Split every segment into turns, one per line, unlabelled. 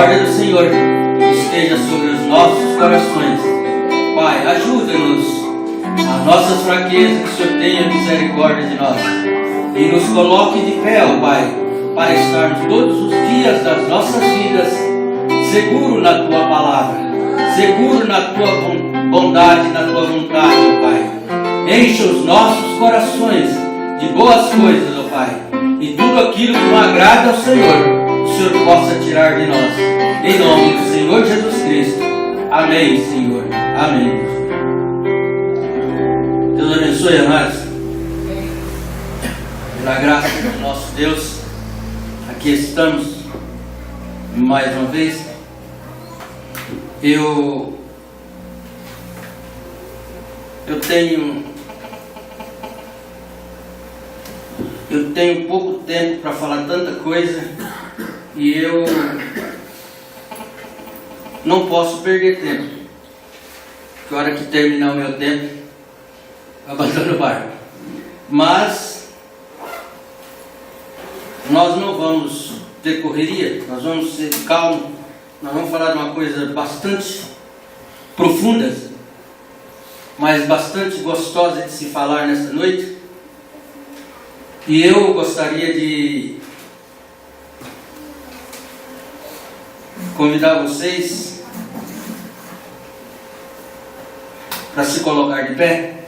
misericórdia do Senhor esteja sobre os nossos corações. Pai, ajuda-nos as nossas fraquezas, que o Senhor tenha misericórdia de nós e nos coloque de pé, ó Pai, para estarmos todos os dias das nossas vidas seguro na Tua palavra, seguro na Tua bondade, na Tua vontade, ó Pai. Enche os nossos corações de boas coisas, ó Pai, e tudo aquilo que não agrada ao Senhor, o Senhor possa tirar de nós. Em nome do Senhor Jesus Cristo. Amém, Senhor. Amém. Deus abençoe, amados. Pela graça do nosso Deus, aqui estamos mais uma vez. Eu tenho pouco tempo para falar tanta coisa e eu não posso perder tempo. Que hora que terminar o meu tempo, abandono o barco. Mas nós não vamos ter correria, nós vamos ser calmos, nós vamos falar de uma coisa bastante profunda, mas bastante gostosa de se falar nesta noite. E eu gostaria de convidar vocês para se colocar de pé.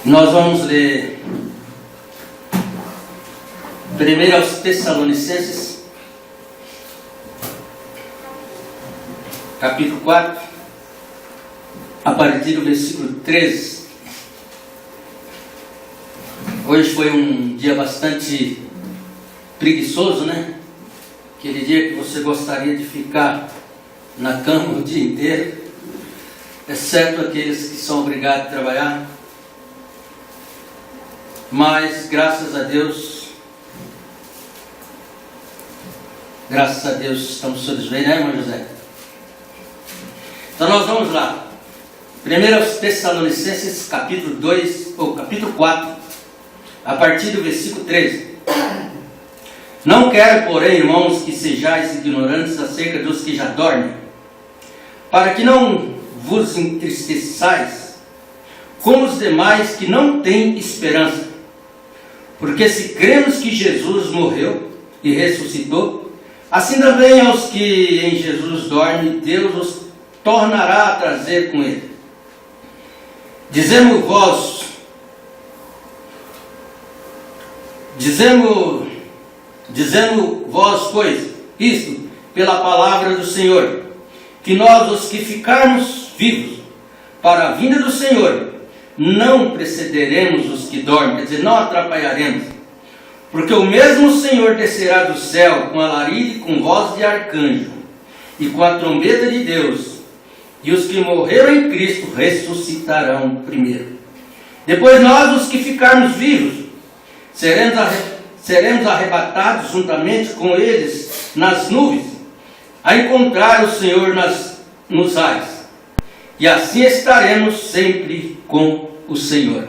Nós vamos ler 1 aos Tessalonicenses, capítulo 4, a partir do versículo 13. Hoje foi um dia bastante preguiçoso, né? Aquele dia que você gostaria de ficar na cama o dia inteiro, exceto aqueles que são obrigados a trabalhar. Mas graças a Deus estamos todos bem, né, irmão José? Então nós vamos lá. 1 aos Tessalonicenses, capítulo 2, ou capítulo 4, a partir do versículo 13. Não quero, porém, irmãos, que sejais ignorantes acerca dos que já dormem, para que não vos entristeçais como os demais que não têm esperança. Porque se cremos que Jesus morreu e ressuscitou, assim também aos que em Jesus dormem, Deus os tornará a trazer com ele. Dizemos vós, pois, isto pela palavra do Senhor, que nós, os que ficarmos vivos para a vinda do Senhor, não precederemos os que dormem, quer dizer, não atrapalharemos, porque o mesmo Senhor descerá do céu com alarido, com voz de arcanjo e com a trombeta de Deus, e os que morreram em Cristo ressuscitarão primeiro. Depois nós, os que ficarmos vivos, seremos arrebatados juntamente com eles nas nuvens, a encontrar o Senhor nos ares, e assim estaremos sempre com o Senhor.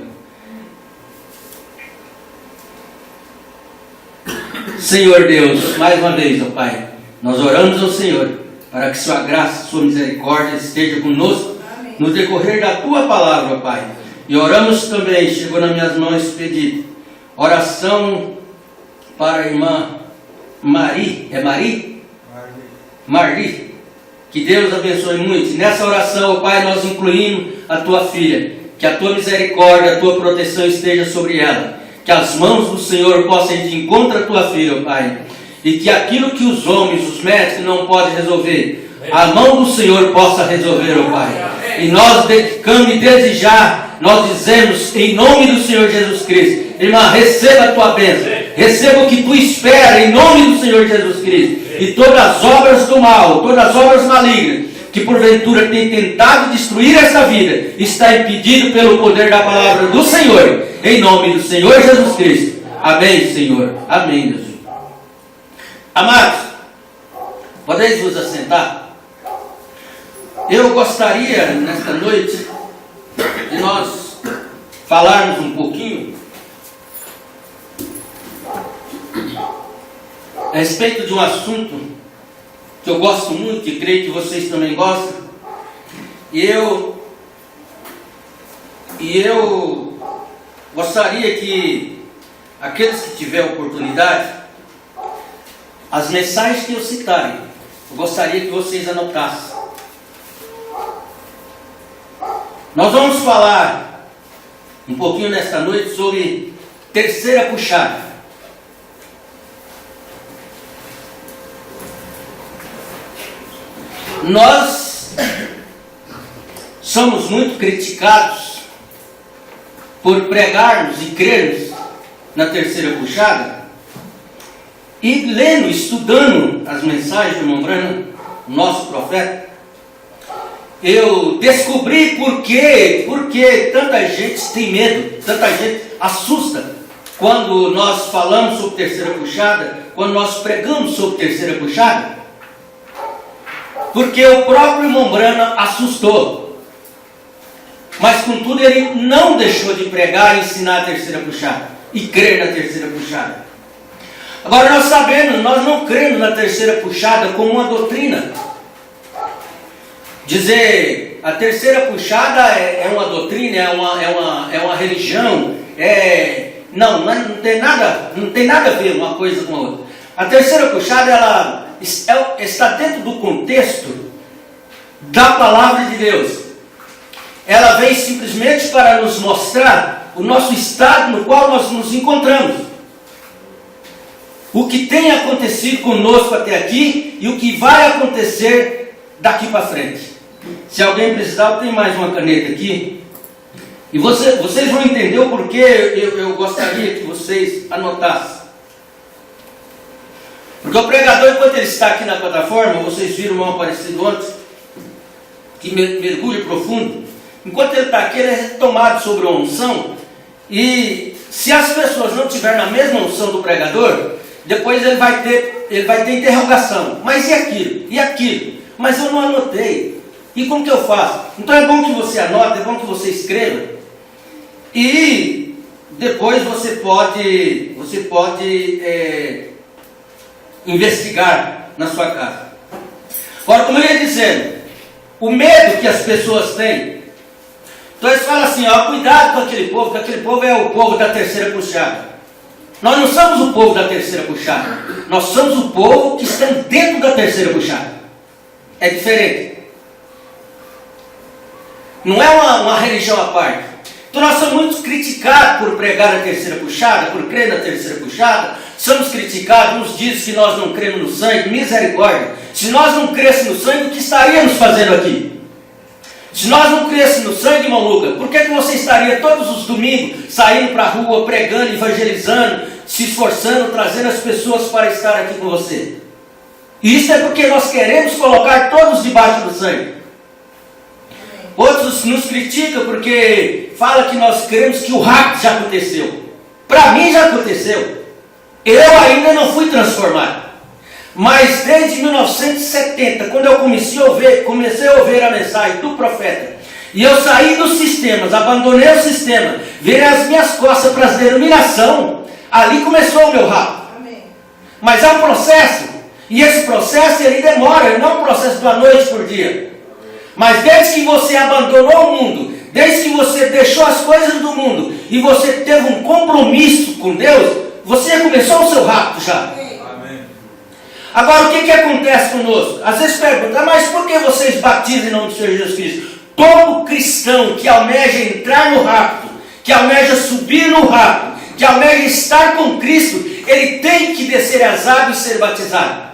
Senhor Deus, mais uma vez, ó Pai, nós oramos ao Senhor para que Sua graça, Sua misericórdia esteja conosco no decorrer da Tua palavra, ó Pai. E oramos também, chegou nas minhas mãos esse pedido, oração para a irmã Marli, Marli, que Deus abençoe muito. E nessa oração, ó Pai, nós incluímos a Tua filha, que a Tua misericórdia, a Tua proteção esteja sobre ela, que as mãos do Senhor possam ir de encontro à Tua filha, ó Pai, e que aquilo que os homens, os médicos não podem resolver, a mão do Senhor possa resolver, ó Pai. E nós dedicamos e desde já, nós dizemos em nome do Senhor Jesus Cristo, irmã, receba a Tua bênção, receba o que Tu espera em nome do Senhor Jesus Cristo, e todas as obras do mal, todas as obras malignas, que porventura tem tentado destruir essa vida, está impedido pelo poder da palavra do Senhor, em nome do Senhor Jesus Cristo. Amém, Senhor. Amém, Deus. Amados, podeis vos assentar? Eu gostaria, nesta noite, de nós falarmos um pouquinho a respeito de um assunto que eu gosto muito e creio que vocês também gostam. E eu gostaria que aqueles que tiverem oportunidade, as mensagens que eu citarem, eu gostaria que vocês anotassem. Nós vamos falar um pouquinho nesta noite sobre terceira puxada. Nós somos muito criticados por pregarmos e crermos na terceira puxada, e lendo, estudando as mensagens do irmão Branham, nosso profeta, eu descobri por que tanta gente tem medo, tanta gente assusta quando nós falamos sobre terceira puxada, quando nós pregamos sobre terceira puxada. Porque o próprio irmão Branham assustou, mas contudo ele não deixou de pregar e ensinar a terceira puxada e crer na terceira puxada. Agora nós sabemos, nós não cremos na terceira puxada como uma doutrina. Dizer a terceira puxada é uma doutrina, é uma religião, não tem nada a ver uma coisa com a outra. A terceira puxada ela está dentro do contexto da palavra de Deus. Ela vem simplesmente para nos mostrar o nosso estado no qual nós nos encontramos, o que tem acontecido conosco até aqui e o que vai acontecer daqui para frente. Se alguém precisar, eu tenho mais uma caneta aqui. E vocês vão entender o porquê eu gostaria que vocês anotassem. Porque o pregador, enquanto ele está aqui na plataforma, vocês viram o irmão Aparecido ontem, que mergulho profundo. Enquanto ele está aqui, ele é retomado sobre a unção. E se as pessoas não estiverem na mesma unção do pregador, depois ele vai ter interrogação. Mas e aquilo? E aquilo? Mas eu não anotei. E como que eu faço? Então é bom que você anote, é bom que você escreva. E depois você pode investigar na sua casa. Agora, como eu ia dizendo, o medo que as pessoas têm. Então eles falam assim, cuidado com aquele povo, que aquele povo é o povo da terceira puxada. Nós não somos o povo da terceira puxada. Nós somos o povo que está dentro da terceira puxada. É diferente. Não é uma religião à parte. Então nós somos muito criticados por pregar a terceira puxada, por crer na terceira puxada. Somos criticados, uns dizem que nós não cremos no sangue, misericórdia. Se nós não crêssemos no sangue, o que estaríamos fazendo aqui? Se nós não crêssemos no sangue, irmão Lucas, por que você estaria todos os domingos saindo para a rua, pregando, evangelizando, se esforçando, trazendo as pessoas para estar aqui com você? E isso é porque nós queremos colocar todos debaixo do sangue. Outros nos criticam porque falam que nós cremos que o rapto já aconteceu. Para mim já aconteceu. Eu ainda não fui transformado. Mas desde 1970, quando eu comecei a ouvir a mensagem do profeta, e eu saí dos sistemas, abandonei o sistema, virei as minhas costas para a denominação, ali começou o meu rapto. Mas é um processo, e esse processo ele demora, ele não é um processo da noite por dia. Mas desde que você abandonou o mundo, desde que você deixou as coisas do mundo, e você teve um compromisso com Deus, você começou o seu rapto já. Amém. Agora o que acontece conosco? Às vezes perguntam, mas por que vocês batizam em nome do Senhor Jesus Cristo? Todo cristão que almeja entrar no rapto, que almeja subir no rapto, que almeja estar com Cristo, ele tem que descer as águas e ser batizado.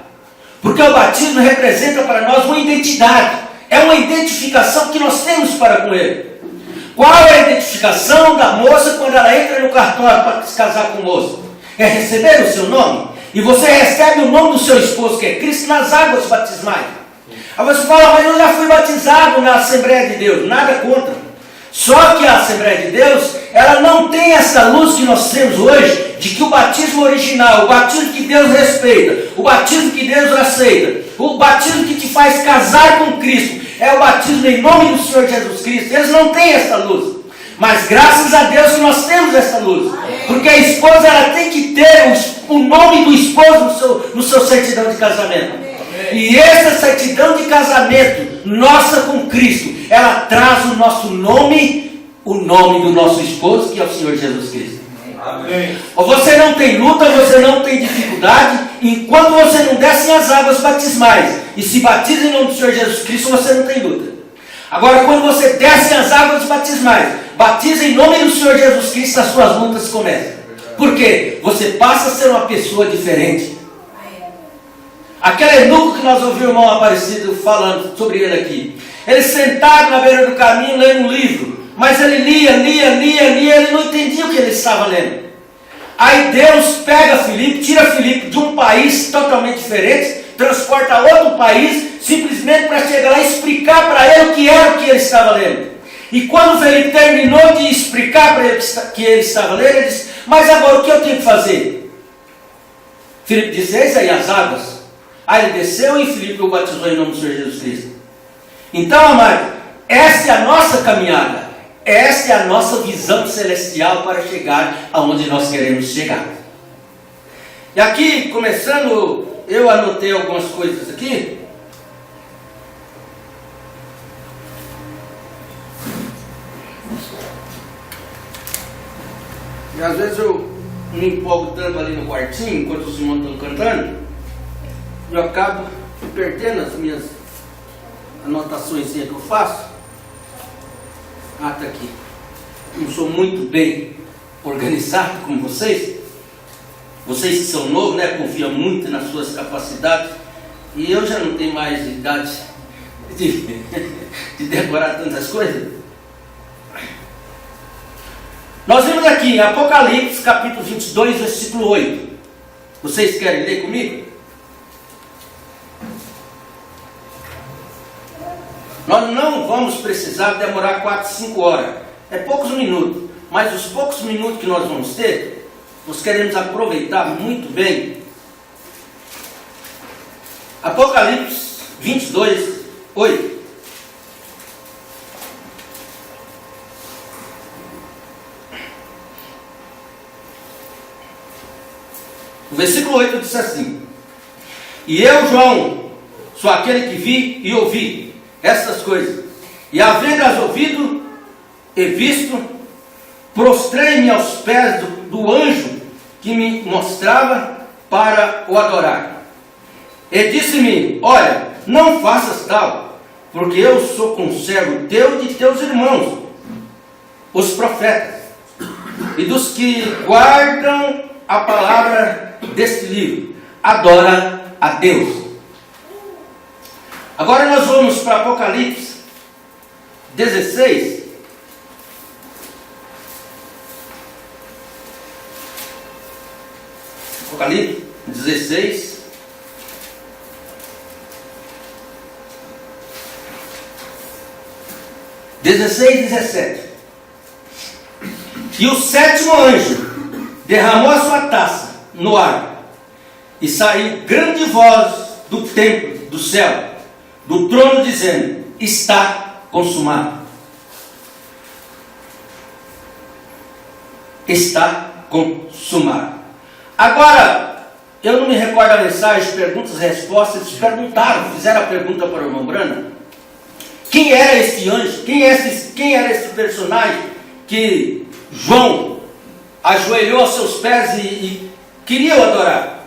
Porque o batismo representa para nós uma identidade. É uma identificação que nós temos para com Ele. Qual é a identificação da moça quando ela entra no cartório para se casar com o moço? É receber o seu nome. E você recebe o nome do seu esposo, que é Cristo, nas águas batismais. Aí você fala, mas eu já fui batizado na Assembleia de Deus. Nada contra. Só que a Assembleia de Deus, ela não tem essa luz que nós temos hoje, de que o batismo original, o batismo que Deus respeita, o batismo que Deus aceita, o batismo que te faz casar com Cristo, é o batismo em nome do Senhor Jesus Cristo. Eles não têm essa luz. Mas graças a Deus que nós temos essa luz. Porque a esposa ela tem que ter o nome do esposo no seu certidão de casamento. E essa certidão de casamento, nossa com Cristo, ela traz o nosso nome, o nome do nosso esposo, que é o Senhor Jesus Cristo. Amém. Você não tem luta, você não tem dificuldade, enquanto você não desce as águas batismais e se batiza em nome do Senhor Jesus Cristo, você não tem luta. Agora, quando você desce as águas batismais, batiza em nome do Senhor Jesus Cristo, as suas lutas começam. Por quê? Você passa a ser uma pessoa diferente. Aquele eunuco que nós ouvimos o irmão Aparecido falando sobre ele aqui. Ele sentado na beira do caminho, lendo um livro. Mas ele lia, ele não entendia o que ele estava lendo. Aí Deus pega Filipe, tira Filipe de um país totalmente diferente, transporta a outro país, simplesmente para chegar lá e explicar para ele o que era o que ele estava lendo. E quando Filipe terminou de explicar para ele o que ele estava lendo, ele disse: mas agora o que eu tenho que fazer? Filipe disse: eis aí as águas. Aí ele desceu e Filipe o batizou em nome do Senhor Jesus Cristo. Então, amado, essa é a nossa caminhada. Essa é a nossa visão celestial para chegar aonde nós queremos chegar. E aqui, começando, eu anotei algumas coisas aqui. E às vezes eu me empolgo tanto ali no quartinho, enquanto os irmãos estão cantando, eu acabo perdendo as minhas anotações que eu faço. Ah, está aqui. Não sou muito bem organizado como vocês. Vocês que são novos, né? Confiam muito nas suas capacidades. E eu já não tenho mais idade de decorar tantas coisas. Nós vimos aqui em Apocalipse, capítulo 22, versículo 8. Vocês querem ler comigo? Nós não vamos precisar demorar 4, 5 horas. É poucos minutos. Mas os poucos minutos que nós vamos ter, nós queremos aproveitar muito bem. Apocalipse 22, 8. O versículo 8 diz assim: e eu, João, sou aquele que vi e ouvi estas coisas, e havendo-as ouvido e visto, prostrei-me aos pés do anjo que me mostrava para o adorar. E disse-me: olha, não faças tal, porque eu sou conservo teu e de teus irmãos, os profetas, e dos que guardam a palavra deste livro. Adora a Deus. Agora nós vamos para Apocalipse 16. Apocalipse 16. E 17. E o sétimo anjo derramou a sua taça no ar, e saiu grande voz do templo, do céu, do trono, dizendo: está consumado. Está consumado. Agora, eu não me recordo a mensagem, perguntas e respostas. Eles perguntaram, fizeram a pergunta para o irmão Brando: quem era esse anjo? Quem era esse personagem que João ajoelhou aos seus pés e queria o adorar?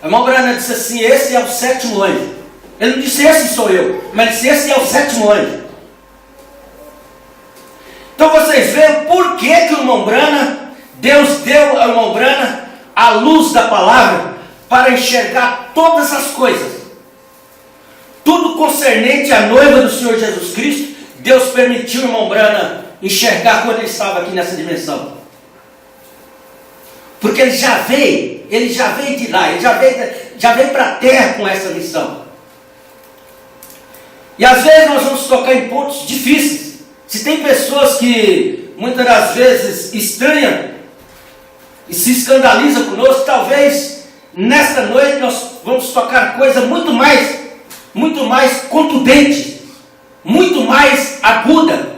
O irmão Brando disse assim: esse é o sétimo anjo. Ele não disse: esse sou eu, mas disse: esse é o sétimo anjo. Então vocês veem por que o irmão Brana, Deus deu ao irmão Brana a luz da palavra para enxergar todas as coisas. Tudo concernente à noiva do Senhor Jesus Cristo, Deus permitiu o irmão Brana enxergar quando ele estava aqui nessa dimensão. Porque ele já veio de lá, ele já veio para a terra com essa missão. E às vezes nós vamos tocar em pontos difíceis. Se tem pessoas que muitas das vezes estranham e se escandalizam conosco, talvez nesta noite nós vamos tocar coisa muito mais contundente, muito mais aguda.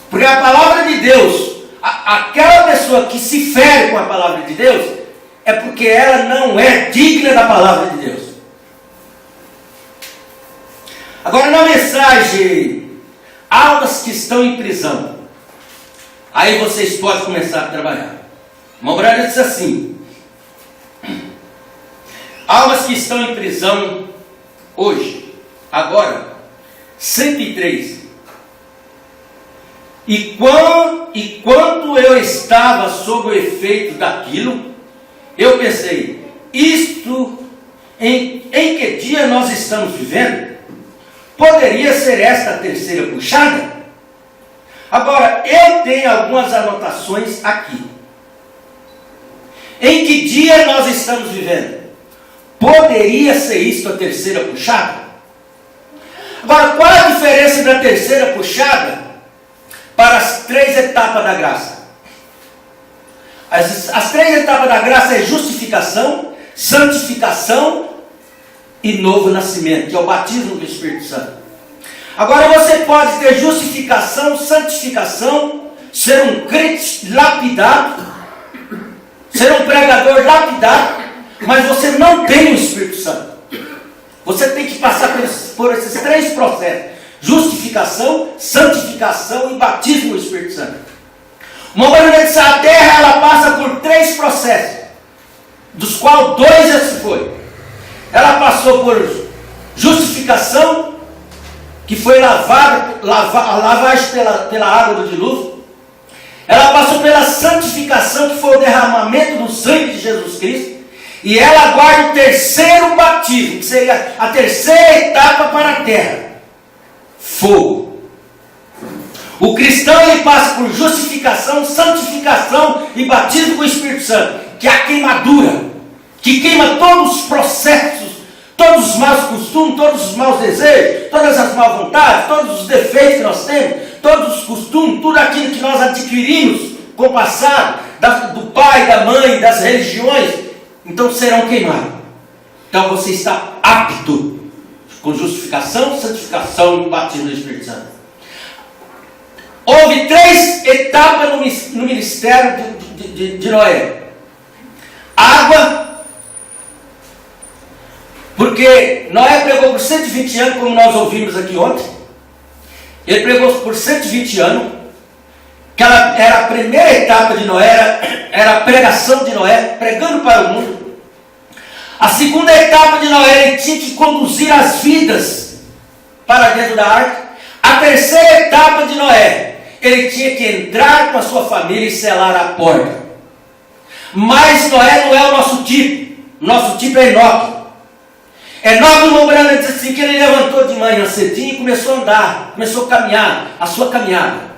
Porque a palavra de Deus, aquela pessoa que se fere com a palavra de Deus, é porque ela não é digna da palavra de Deus. Agora, na mensagem, almas que estão em prisão, aí vocês podem começar a trabalhar. Uma obreira diz assim: almas que estão em prisão hoje, agora, 103. E quando eu estava sob o efeito daquilo, eu pensei, em que dia nós estamos vivendo? Poderia ser esta a terceira puxada? Agora, eu tenho algumas anotações aqui. Em que dia nós estamos vivendo? Poderia ser isto a terceira puxada? Agora, qual a diferença da terceira puxada para as 3 etapas da graça? As 3 etapas da graça é justificação, santificação e novo nascimento, que é o batismo do Espírito Santo. Agora você pode ter justificação, santificação, ser um crente lapidado, ser um pregador lapidado, mas você não tem o Espírito Santo. Você tem que passar por esses 3 processos: justificação, santificação e batismo do Espírito Santo. Uma mulher disse: a terra ela passa por 3 processos, dos quais 2 já se foi. Ela passou por justificação, que foi a lavagem pela água do dilúvio. Ela passou pela santificação, que foi o derramamento do sangue de Jesus Cristo. E ela aguarda o terceiro batismo, que seria a terceira etapa para a terra: fogo. O cristão ele passa por justificação, santificação e batismo com o Espírito Santo, que é a queimadura, que queima todos os processos, todos os maus costumes, todos os maus desejos, todas as mal vontades, todos os defeitos que nós temos, todos os costumes, tudo aquilo que nós adquirimos com o passado, do pai, da mãe, das religiões, então serão queimados. Então você está apto com justificação, santificação e batismo do Espírito Santo. Houve 3 etapas no ministério de Noé: água, porque Noé pregou por 120 anos, como nós ouvimos aqui ontem. Ele pregou por 120 anos, que era a primeira etapa de Noé, era a pregação de Noé, pregando para o mundo. A segunda etapa de Noé, ele tinha que conduzir as vidas para dentro da arca. A terceira etapa de Noé, ele tinha que entrar com a sua família e selar a porta. Mas Noé não é o nosso tipo. Nosso tipo é Enoque. Enoque, uma mulher diz assim, que ele levantou de manhã cedinho e começou a andar, começou a caminhar, a sua caminhada.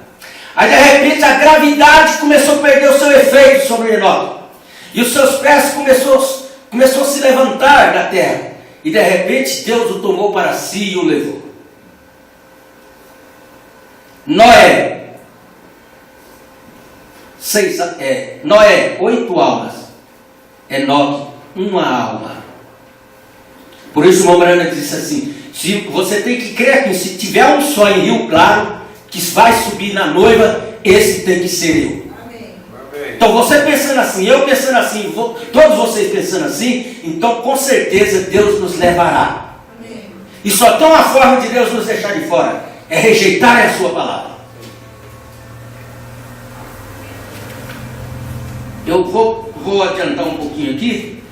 Aí de repente a gravidade começou a perder o seu efeito sobre Enoque. E os seus pés começou a se levantar da terra. E de repente Deus o tomou para si e o levou. Noé, 8 almas. Enoque, 1 alma. Por isso uma mulher disse assim: se você tem que crer que se tiver um só em Rio Claro que vai subir na noiva, esse tem que ser eu. Amém. Então você pensando assim, eu pensando assim, todos vocês pensando assim, então com certeza Deus nos levará. Amém. E só tem uma forma de Deus nos deixar de fora: é rejeitar a sua palavra. Eu vou adiantar um pouquinho aqui.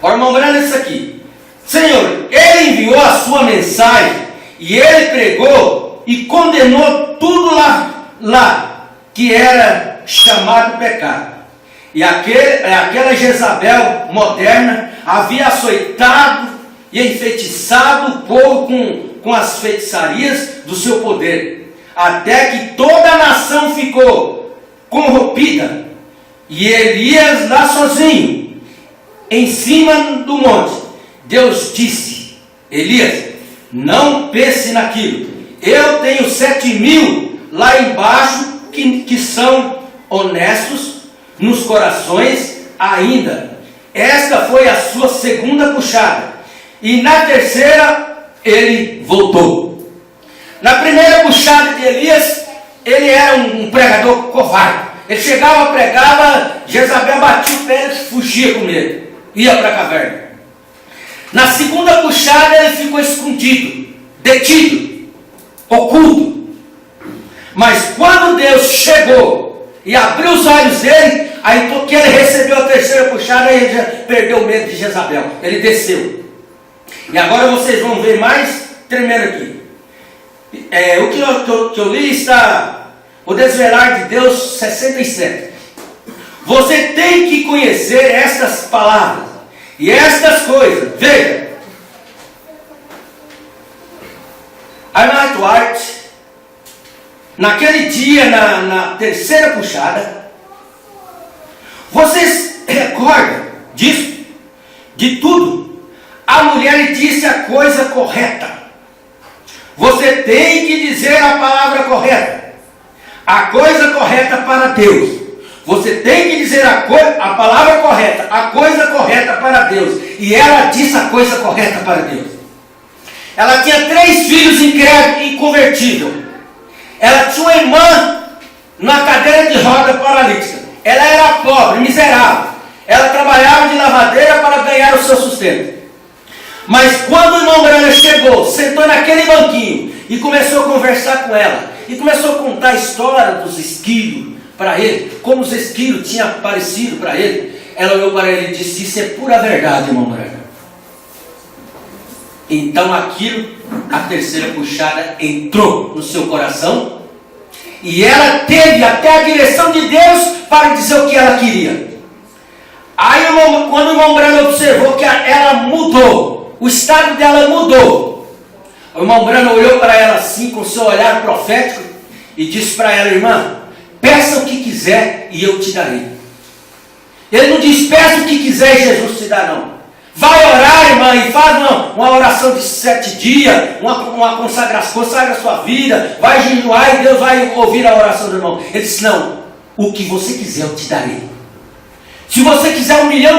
Ora, irmão, olha isso aqui. Senhor, ele enviou a sua mensagem e ele pregou e condenou tudo lá que era chamado pecado. E aquela Jezabel moderna havia açoitado e enfeitiçado o povo com as feitiçarias do seu poder, até que toda a nação ficou corrompida. E Elias lá sozinho, em cima do monte, Deus disse: Elias, não pense naquilo. Eu tenho 7.000 lá embaixo que são honestos nos corações ainda. Esta foi a sua segunda puxada. E na terceira ele voltou. Na primeira puxada de Elias, ele era um pregador covarde. Ele chegava, pregava, Jezabel batia o pé e fugia com medo. Ia para a caverna. Na segunda puxada ele ficou escondido, detido, oculto. Mas quando Deus chegou e abriu os olhos dele, aí porque ele recebeu a terceira puxada, ele já perdeu o medo de Jezabel. Ele desceu. E agora vocês vão ver mais tremendo aqui. O que eu li está o Desvelar de Deus 67. Você tem que conhecer estas palavras e estas coisas. Veja. Arnold White, naquele dia, na terceira puxada, vocês recordam disso? De tudo. A mulher disse a coisa correta. Você tem que dizer a palavra correta. A coisa correta para Deus. Você tem que dizer a palavra correta, a coisa correta para Deus. E ela disse a coisa correta para Deus. Ela tinha 3 filhos inconvertíveis. Ela tinha uma irmã na cadeira de roda paralítica. Ela era pobre, miserável. Ela trabalhava de lavadeira para ganhar o seu sustento. Mas quando o irmão Branham chegou, sentou naquele banquinho e começou a conversar com ela, e começou a contar a história dos esquilos para ele, como os esquilos tinham aparecido para ele, ela olhou para ele e disse: isso é pura verdade, irmão Branham. Então aquilo, a terceira puxada entrou no seu coração, e ela teve até a direção de Deus para dizer o que ela queria. Aí quando o irmão Branham observou que ela mudou, o estado dela mudou, o irmão Branham olhou para ela assim, com seu olhar profético, e disse para ela: irmã, peça o que quiser e eu te darei. Ele não diz: peça o que quiser e Jesus te dá, não. Vai orar, irmã, e faz uma oração de 7 dias, uma consagração, consagra a sua vida, vai jejuar e Deus vai ouvir a oração do irmão. Ele disse: não, o que você quiser eu te darei. Se você quiser $1 milhão,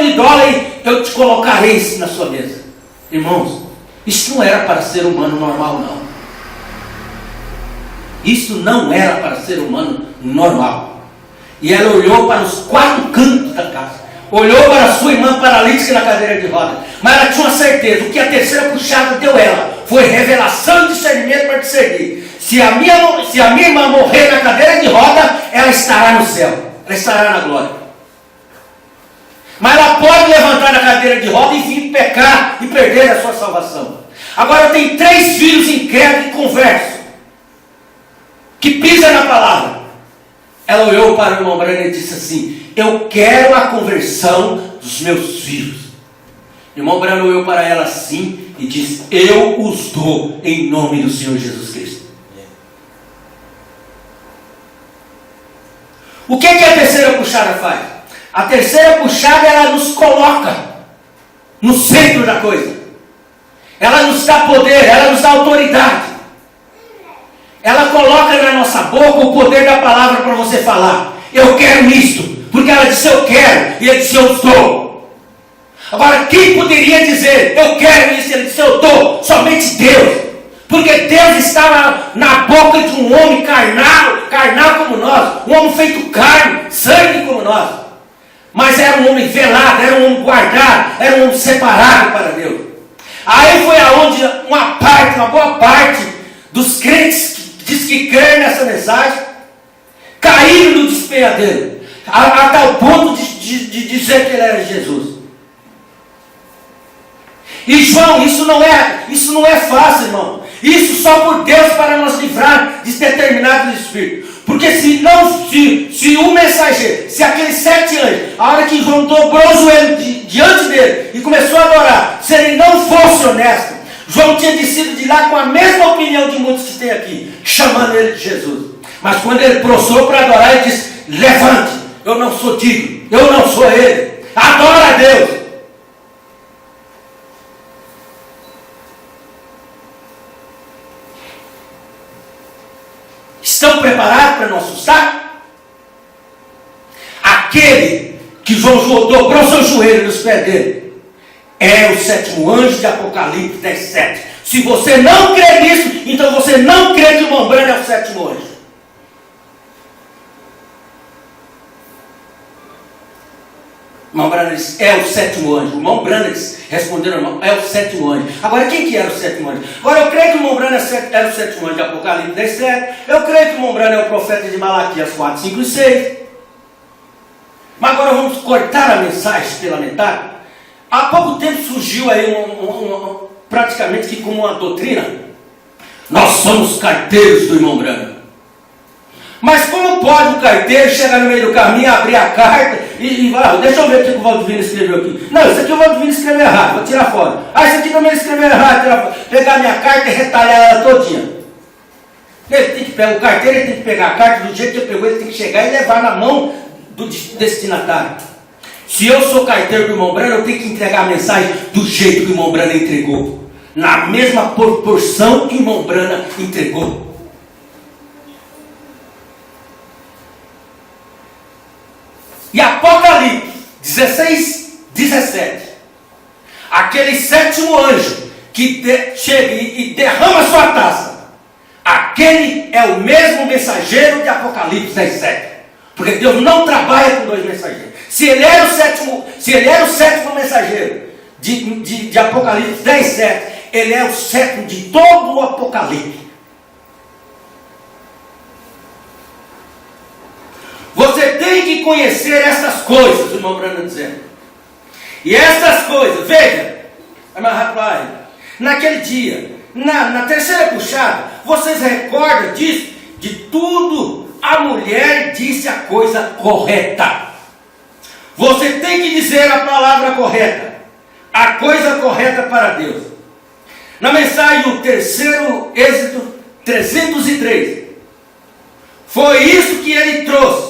eu te colocarei isso na sua mesa. Irmãos, isso não era para ser humano normal, não. Isso não era para ser humano normal. E ela olhou para os 4 cantos da casa. Olhou para a sua irmã paralítica na cadeira de roda. Mas ela tinha uma certeza. O que a terceira puxada deu ela foi revelação e discernimento para discernir. Se a minha irmã morrer na cadeira de roda, ela estará no céu. Ela estará na glória. Mas ela pode levantar da cadeira de roda e vir pecar e perder a sua salvação. Agora tem 3 filhos incrédulos e conversos, que pisam na palavra. Ela olhou para o irmão Branham e disse assim: eu quero a conversão dos meus filhos. O irmão Branham olhou para ela assim e disse: eu os dou em nome do Senhor Jesus Cristo. O que a terceira puxada faz? A terceira puxada, ela nos coloca no centro da coisa. Ela nos dá poder, ela nos dá autoridade. Ela coloca na nossa boca o poder da palavra para você falar: eu quero isto, porque ela disse eu quero, e ele disse eu dou. Agora, quem poderia dizer eu quero isso? Ele disse eu dou. Somente Deus. Porque Deus estava na boca de um homem carnal como nós, um homem feito carne, sangue como nós. Mas era um homem velado, era um homem guardado, era um homem separado para Deus. Aí foi aonde uma boa parte dos crentes que diz que creem nessa mensagem, caíram no despenhadeiro, a tal ponto de dizer que ele era Jesus. E João, isso não é fácil, irmão. Isso só por Deus para nos livrar de determinados espíritos. Porque se o mensageiro, se aqueles 7 anjos, a hora que João dobrou o joelho diante dele e começou a adorar, se ele não fosse honesto, João tinha descido de lá com a mesma opinião de muitos que tem aqui, chamando ele de Jesus. Mas quando ele prostrou para adorar, ele disse: levante, eu não sou digno, eu não sou ele, adora a Deus. Estão preparados para não assustar? Aquele que João dobrou seu joelho nos pés dele é o 7º anjo de Apocalipse 10:7. Se você não crê nisso, então você não crê que o irmão Branham é o sétimo anjo. O irmão Branham disse, é o sétimo anjo. O irmão Branham respondeu, irmão, é o sétimo anjo. Agora, quem que era o sétimo anjo? Agora, eu creio que o irmão Branham era o sétimo anjo de Apocalipse 17. Eu creio que o irmão Branham é o profeta de Malaquias 4, 5 e 6. Mas agora vamos cortar a mensagem pela metade. Há pouco tempo surgiu aí praticamente que como uma doutrina. Nós somos carteiros do irmão Branham. Mas como pode um carteiro chegar no meio do caminho, abrir a carta e falar, deixa eu ver o que o Valdivino escreveu aqui. Não, isso aqui o Valdivino escreveu errado, vou tirar fora. Isso aqui também ele escreveu errado, tirar fora. Pegar minha carta e retalhar ela todinha. Ele tem que pegar, o carteiro ele tem que pegar a carta do jeito que ele pegou, ele tem que chegar e levar na mão do destinatário. Se eu sou carteiro do irmão Branham, eu tenho que entregar a mensagem do jeito que o irmão Branham entregou. Na mesma proporção que o irmão Branham entregou. E Apocalipse 16, 17. Aquele sétimo anjo que chega e derrama sua taça. Aquele é o mesmo mensageiro de Apocalipse 17. Porque Deus não trabalha com dois mensageiros. Se ele era o sétimo mensageiro de Apocalipse 10, 7, ele é o sétimo de todo o Apocalipse. Você tem que conhecer essas coisas, o irmão Branham dizendo. E essas coisas, veja, rapaz, naquele dia, na terceira puxada, vocês recordam disso? De tudo, a mulher disse a coisa correta. Você tem que dizer a palavra correta, a coisa correta para Deus. Na mensagem do terceiro Êxodo 303, foi isso que ele trouxe.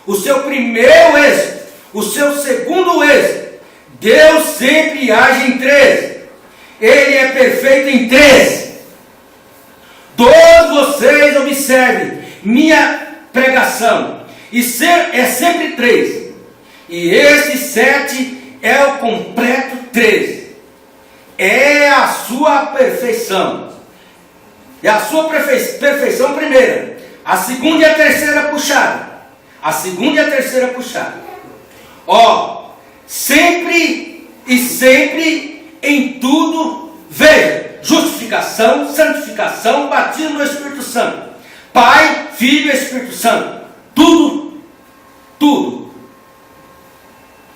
O seu primeiro êxito, o seu segundo êxito. Deus sempre age em três. Ele é perfeito em três. Todos vocês observem minha pregação. E é sempre três. E esse 7 é o completo 3. É a sua perfeição. É a sua perfeição primeira. A segunda e a terceira puxada. A segunda e a terceira puxada. Sempre e sempre em tudo, veja, justificação, santificação, batismo no Espírito Santo. Pai, Filho e Espírito Santo. Tudo.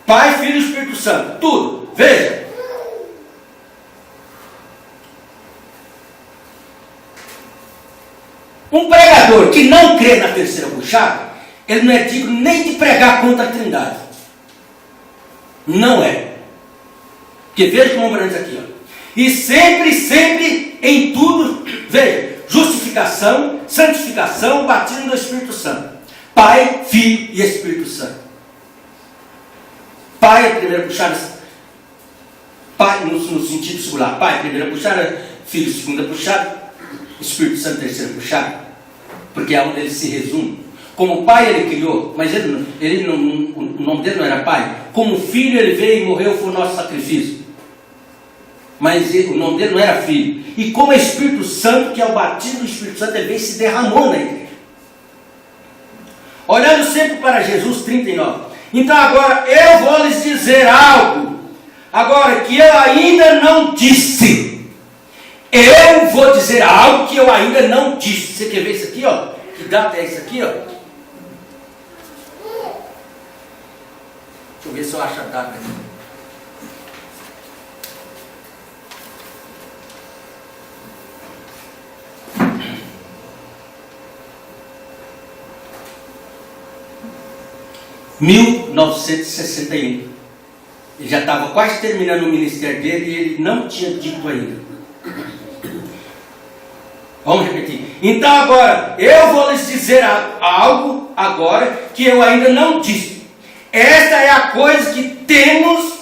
Pai, Filho e Espírito Santo. Tudo. Veja. Um pregador que não crê na terceira puxada, ele não é digno nem de pregar contra a Trindade. Não é. Porque veja como Branham diz aqui, E sempre em tudo, veja, justificação, santificação, batismo do Espírito Santo. Pai, Filho e Espírito Santo. Pai, a primeira puxada. Pai, no sentido singular. Pai, primeira puxada. Filho, segunda puxada. Espírito Santo, terceira puxada. Porque é onde ele se resume. Como pai ele criou, mas o nome dele não era pai. Como filho ele veio e morreu, foi o nosso sacrifício. Mas o nome dele não era filho. E como Espírito Santo, que é o batismo do Espírito Santo, ele veio e se derramou na igreja. Olhando sempre para Jesus 39. Então agora eu vou lhes dizer algo. Agora que eu ainda não disse. Eu vou dizer algo que eu ainda não disse. Você quer ver isso aqui, Que data é isso aqui, Deixa eu ver se eu acho a data aqui. em 1961. Ele já estava quase terminando o ministério dele e ele não tinha dito ainda. Vamos repetir. Então agora, eu vou lhes dizer algo agora que eu ainda não disse. Esta é a coisa que temos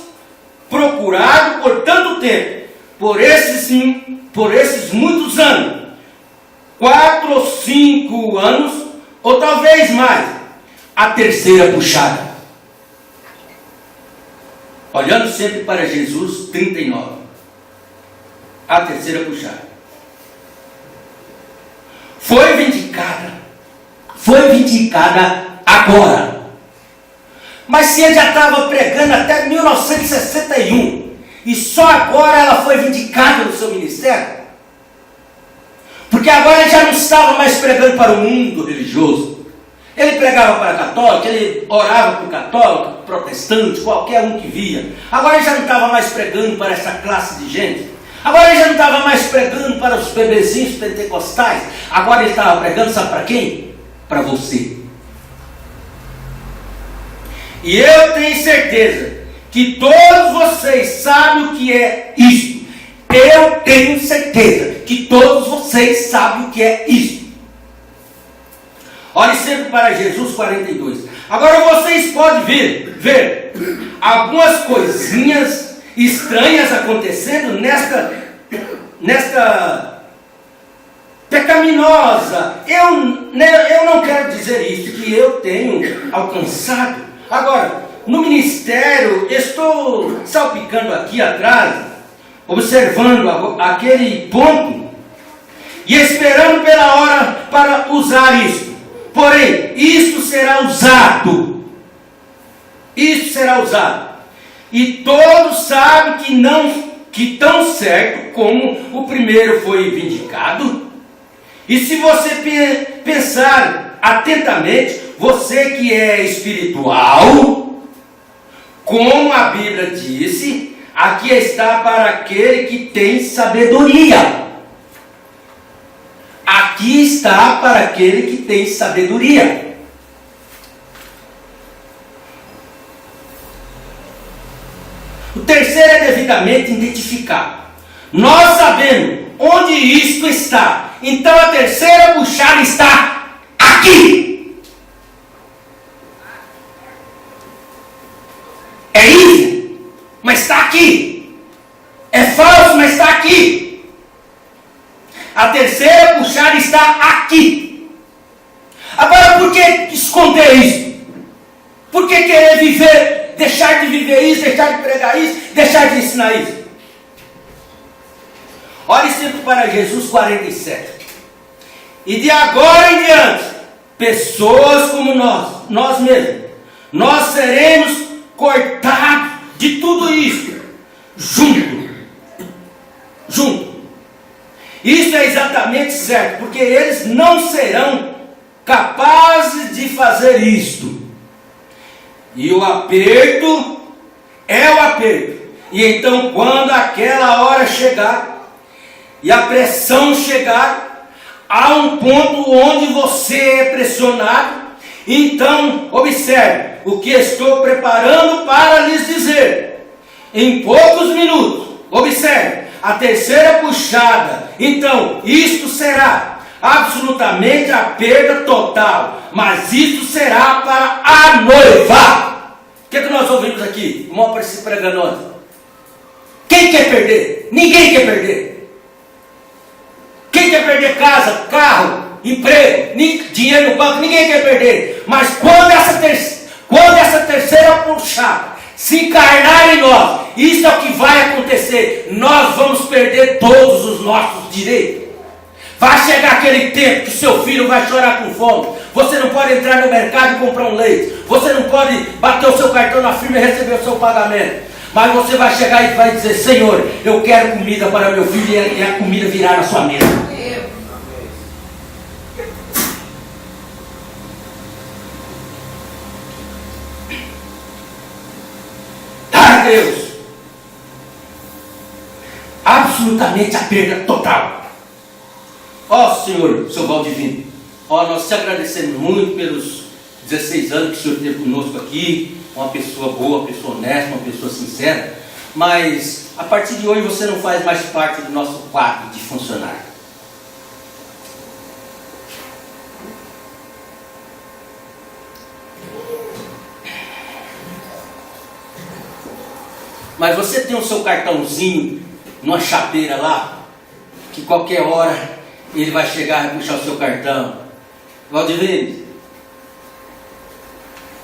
procurado por tanto tempo, por esses muitos anos, 4 ou 5 anos, ou talvez mais, a terceira puxada. Olhando sempre para Jesus 39. A terceira puxada. Foi vindicada agora. Mas se ele já estava pregando até 1961, e só agora ela foi vindicada no seu ministério, porque agora ele já não estava mais pregando para o mundo religioso. Ele pregava para católico, ele orava para o católico, protestante, qualquer um que via. Agora ele já não estava mais pregando para essa classe de gente. Agora ele já não estava mais pregando para os bebezinhos pentecostais. Agora ele estava pregando, sabe para quem? Para você. E eu tenho certeza que todos vocês sabem o que é isto. Eu tenho certeza que todos vocês sabem o que é isto. Olhe sempre para Jesus 42. Agora vocês podem ver algumas coisinhas estranhas acontecendo nesta pecaminosa. Eu não quero dizer isso, que eu tenho alcançado. Agora, no ministério, estou salpicando aqui atrás, observando aquele ponto e esperando pela hora para usar isso. Porém, isto será usado. Isto será usado. E todos sabem que tão certo como o primeiro foi vindicado. E se você pensar atentamente, você que é espiritual, como a Bíblia disse, aqui está para aquele que tem sabedoria. Aqui está para aquele que tem sabedoria. O terceiro é devidamente identificado. Nós sabemos onde isto está. Então a terceira puxada está aqui. É isso, mas está aqui. É falso, mas está aqui. A terceira puxada está aqui. Agora, por que esconder isso? Por que querer viver, deixar de viver isso, deixar de pregar isso, deixar de ensinar isso? Olhe sempre para Jesus 47. E de agora em diante, pessoas como nós mesmos, nós seremos cortados de tudo isso, junto. Isso é exatamente certo, porque eles não serão capazes de fazer isto. E o aperto é o aperto. E então, quando aquela hora chegar, e a pressão chegar, há um ponto onde você é pressionado. Então, observe o que estou preparando para lhes dizer. Em poucos minutos, observe. A terceira puxada, então, isto será absolutamente a perda total, mas isto será para a noiva. O que nós ouvimos aqui? O irmão apareceu pregando ontem. Quem quer perder? Ninguém quer perder. Quem quer perder casa, carro, emprego, dinheiro no banco? Ninguém quer perder. Mas quando essa terceira puxada se encarnar em nós, isso é o que vai acontecer. Nós vamos perder todos os nossos direitos. Vai chegar aquele tempo que seu filho vai chorar com fome. Você não pode entrar no mercado e comprar um leite. Você não pode bater o seu cartão na firma e receber o seu pagamento. Mas você vai chegar e vai dizer: Senhor, eu quero comida para meu filho, e a comida virá na sua mesa. Deus, absolutamente a perda total. Ó Senhor, seu Valdivino, nós te agradecemos muito pelos 16 anos que o Senhor teve conosco aqui, uma pessoa boa, uma pessoa honesta, uma pessoa sincera, mas a partir de hoje você não faz mais parte do nosso quadro de funcionário. Mas você tem o seu cartãozinho numa chapeira lá, que qualquer hora ele vai chegar e puxar o seu cartão. Valdivino,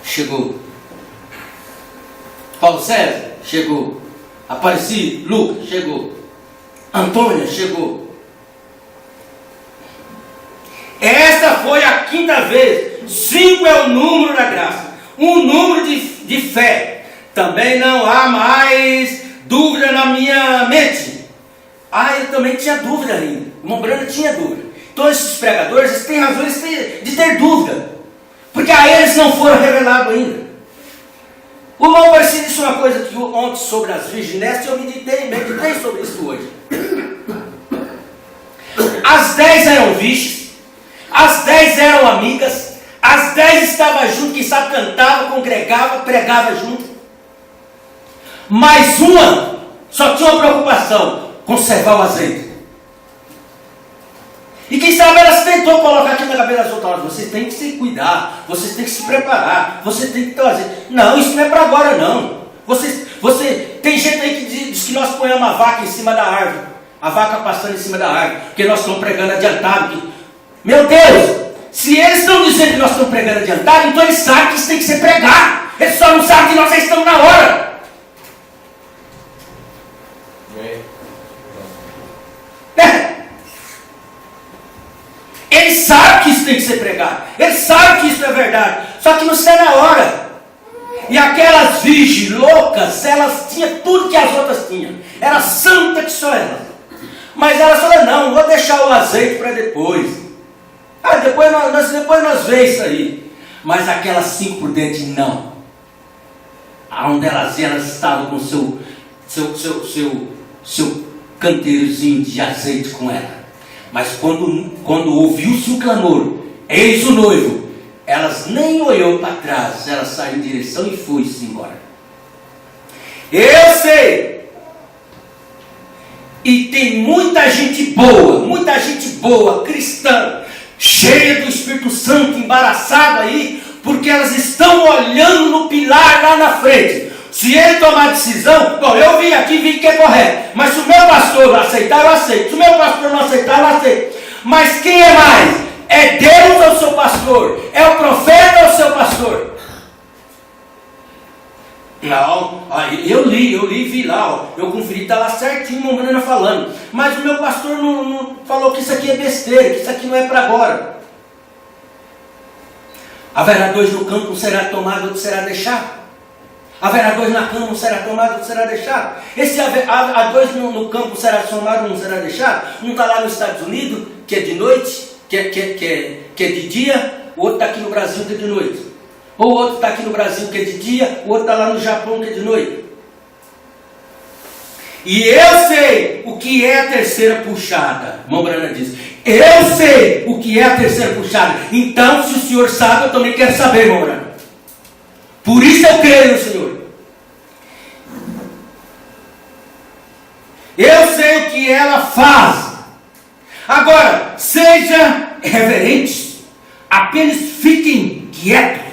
chegou. Paulo César, chegou. Aparecido, Lucas, chegou. Antônia chegou. Esta foi a 5ª vez. 5 é o número da graça. Um número de fé. Também não há mais dúvida na minha mente. Eu também tinha dúvida ainda. O irmão Brando tinha dúvida. Então esses pregadores, eles têm razões de ter dúvida. Porque a eles não foram revelados ainda. O irmão Marcinho disse uma coisa que ontem sobre as virginés, eu meditei sobre isso hoje. As 10 eram virgens, as 10 eram amigas, as 10 estavam juntas, quem sabe cantava, congregava, pregava junto. Mas uma só tinha uma preocupação: conservar o azeite. E quem sabe ela tentou colocar aqui na cabeça das outras: vocês têm que se cuidar, vocês têm que se preparar, vocês têm que ter o azeite. Não, isso não é para agora não. Tem gente aí que diz que nós ponhamos a vaca em cima da árvore, a vaca passando em cima da árvore, porque nós estamos pregando adiantado. Meu Deus, se eles estão dizendo que nós estamos pregando adiantado, então eles sabem que isso tem que ser pregado. Eles só não sabem que nós já estamos na hora. Eles sabem que isso tem que ser pregado. Eles sabem que isso é verdade. Só que não sai na hora. E aquelas virgens loucas, elas tinham tudo que as outras tinham. Era santa que só elas. Mas elas falaram: não, vou deixar o azeite para depois. Depois nós vemos isso aí. Mas aquelas 5 prudentes não. Aonde elas estavam com seu canteirozinho de azeite com ela. Mas quando ouviu-se o clamor, eis o noivo, elas nem olhou para trás, elas saíram em direção e foi-se embora. Eu sei. E tem muita gente boa, cristã, cheia do Espírito Santo, embaraçada aí, porque elas estão olhando no pilar lá na frente. Se ele tomar decisão, bom, eu vim que é correto. Mas se o meu pastor aceitar, eu aceito. Se o meu pastor não aceitar, eu aceito. Mas quem é mais? É Deus ou o seu pastor? É o profeta ou o seu pastor? Não, eu li, vi lá, eu conferi, está lá certinho, a Morena falando. Mas o meu pastor não falou que isso aqui é besteira, que isso aqui não é para agora. Haverá 2 no campo, um será tomado, outro será deixado. Haverá 2 na cama, um será tomado, outro será deixado. Esse há 2 no campo, será tomado, um será deixado. Um está lá nos Estados Unidos, que é de noite, que é de dia. O outro está aqui no Brasil, que é de noite. Ou o outro está aqui no Brasil, que é de dia. O outro está lá no Japão, que é de noite. E eu sei o que é a terceira puxada. Irmão Brana diz: eu sei o que é a terceira puxada. Então, se o senhor sabe, eu também quero saber, irmão Brana. Por isso eu creio no Senhor. Eu sei o que ela faz. Agora, seja reverente. Apenas fiquem quietos.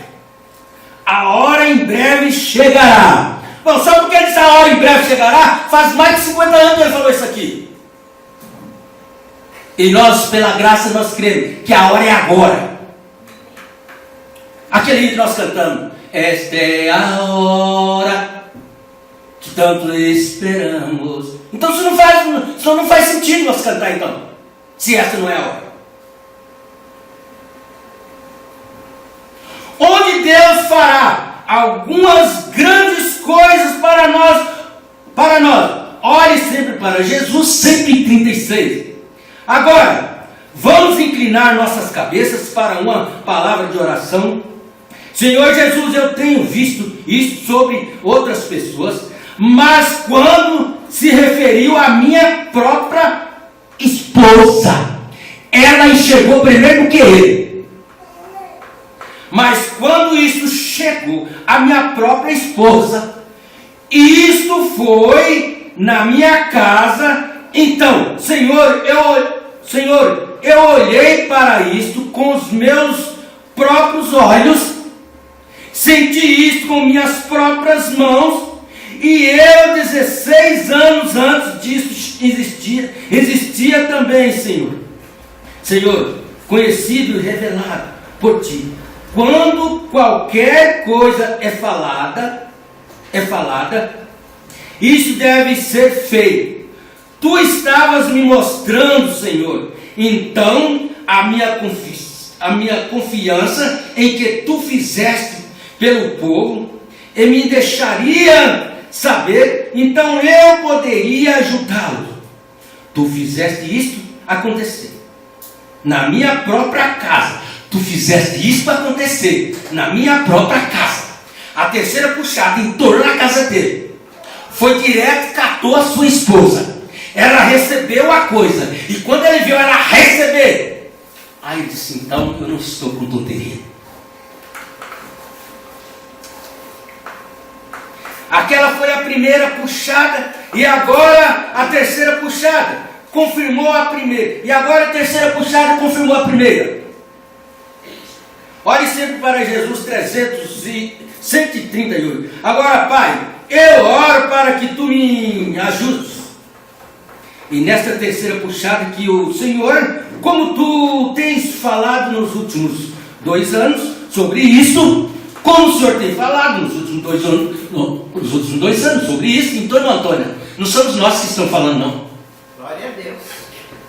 A hora em breve chegará. Bom, só porque ele disse a hora em breve chegará, faz mais de 50 anos que ele falou isso aqui. E nós, pela graça, nós cremos que a hora é agora. Aquele hino que nós cantamos: esta é a hora que tanto esperamos. Então isso não faz sentido nós cantar então, se essa não é a hora. Onde Deus fará algumas grandes coisas para nós. Ore sempre para Jesus, 136. Agora, vamos inclinar nossas cabeças para uma palavra de oração. Senhor Jesus, eu tenho visto isso sobre outras pessoas, mas quando se referiu à minha própria esposa, ela enxergou primeiro do que ele. Mas quando isso chegou à minha própria esposa, isto foi na minha casa, então, Senhor, eu olhei para isto com os meus próprios olhos, senti isto com minhas próprias mãos, e eu 16 anos antes disso existia também, Senhor, conhecido e revelado por Ti. Quando qualquer coisa é falada, isso deve ser feito. Tu estavas me mostrando, Senhor, então a minha confiança em que Tu fizeste pelo povo, e me deixaria saber, então eu poderia ajudá-lo. Tu fizeste isto acontecer na minha própria casa. Tu fizeste isto acontecer na minha própria casa. A terceira puxada entrou na casa dele, foi direto e catou a sua esposa. Ela recebeu a coisa, e quando ele viu ela receber, aí ele disse: então eu não estou com tonteria. Aquela foi a primeira puxada, e agora a terceira puxada confirmou a primeira, e agora a terceira puxada confirmou a primeira. Olhe sempre para Jesus 138. Agora, Pai, eu oro para que Tu me ajudes. E nesta terceira puxada que o Senhor, como Tu tens falado nos últimos 2 anos sobre isso, como o Senhor tem falado nos últimos 2 anos sobre isso, então, Antônia, não somos nós que estamos falando, não.
Glória a Deus.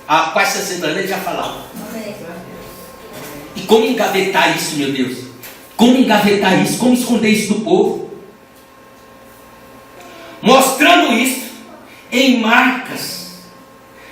Há quase 60 anos ele já falava. E como engavetar isso, meu Deus? Como engavetar isso? Como esconder isso do povo? Mostrando isso em marcas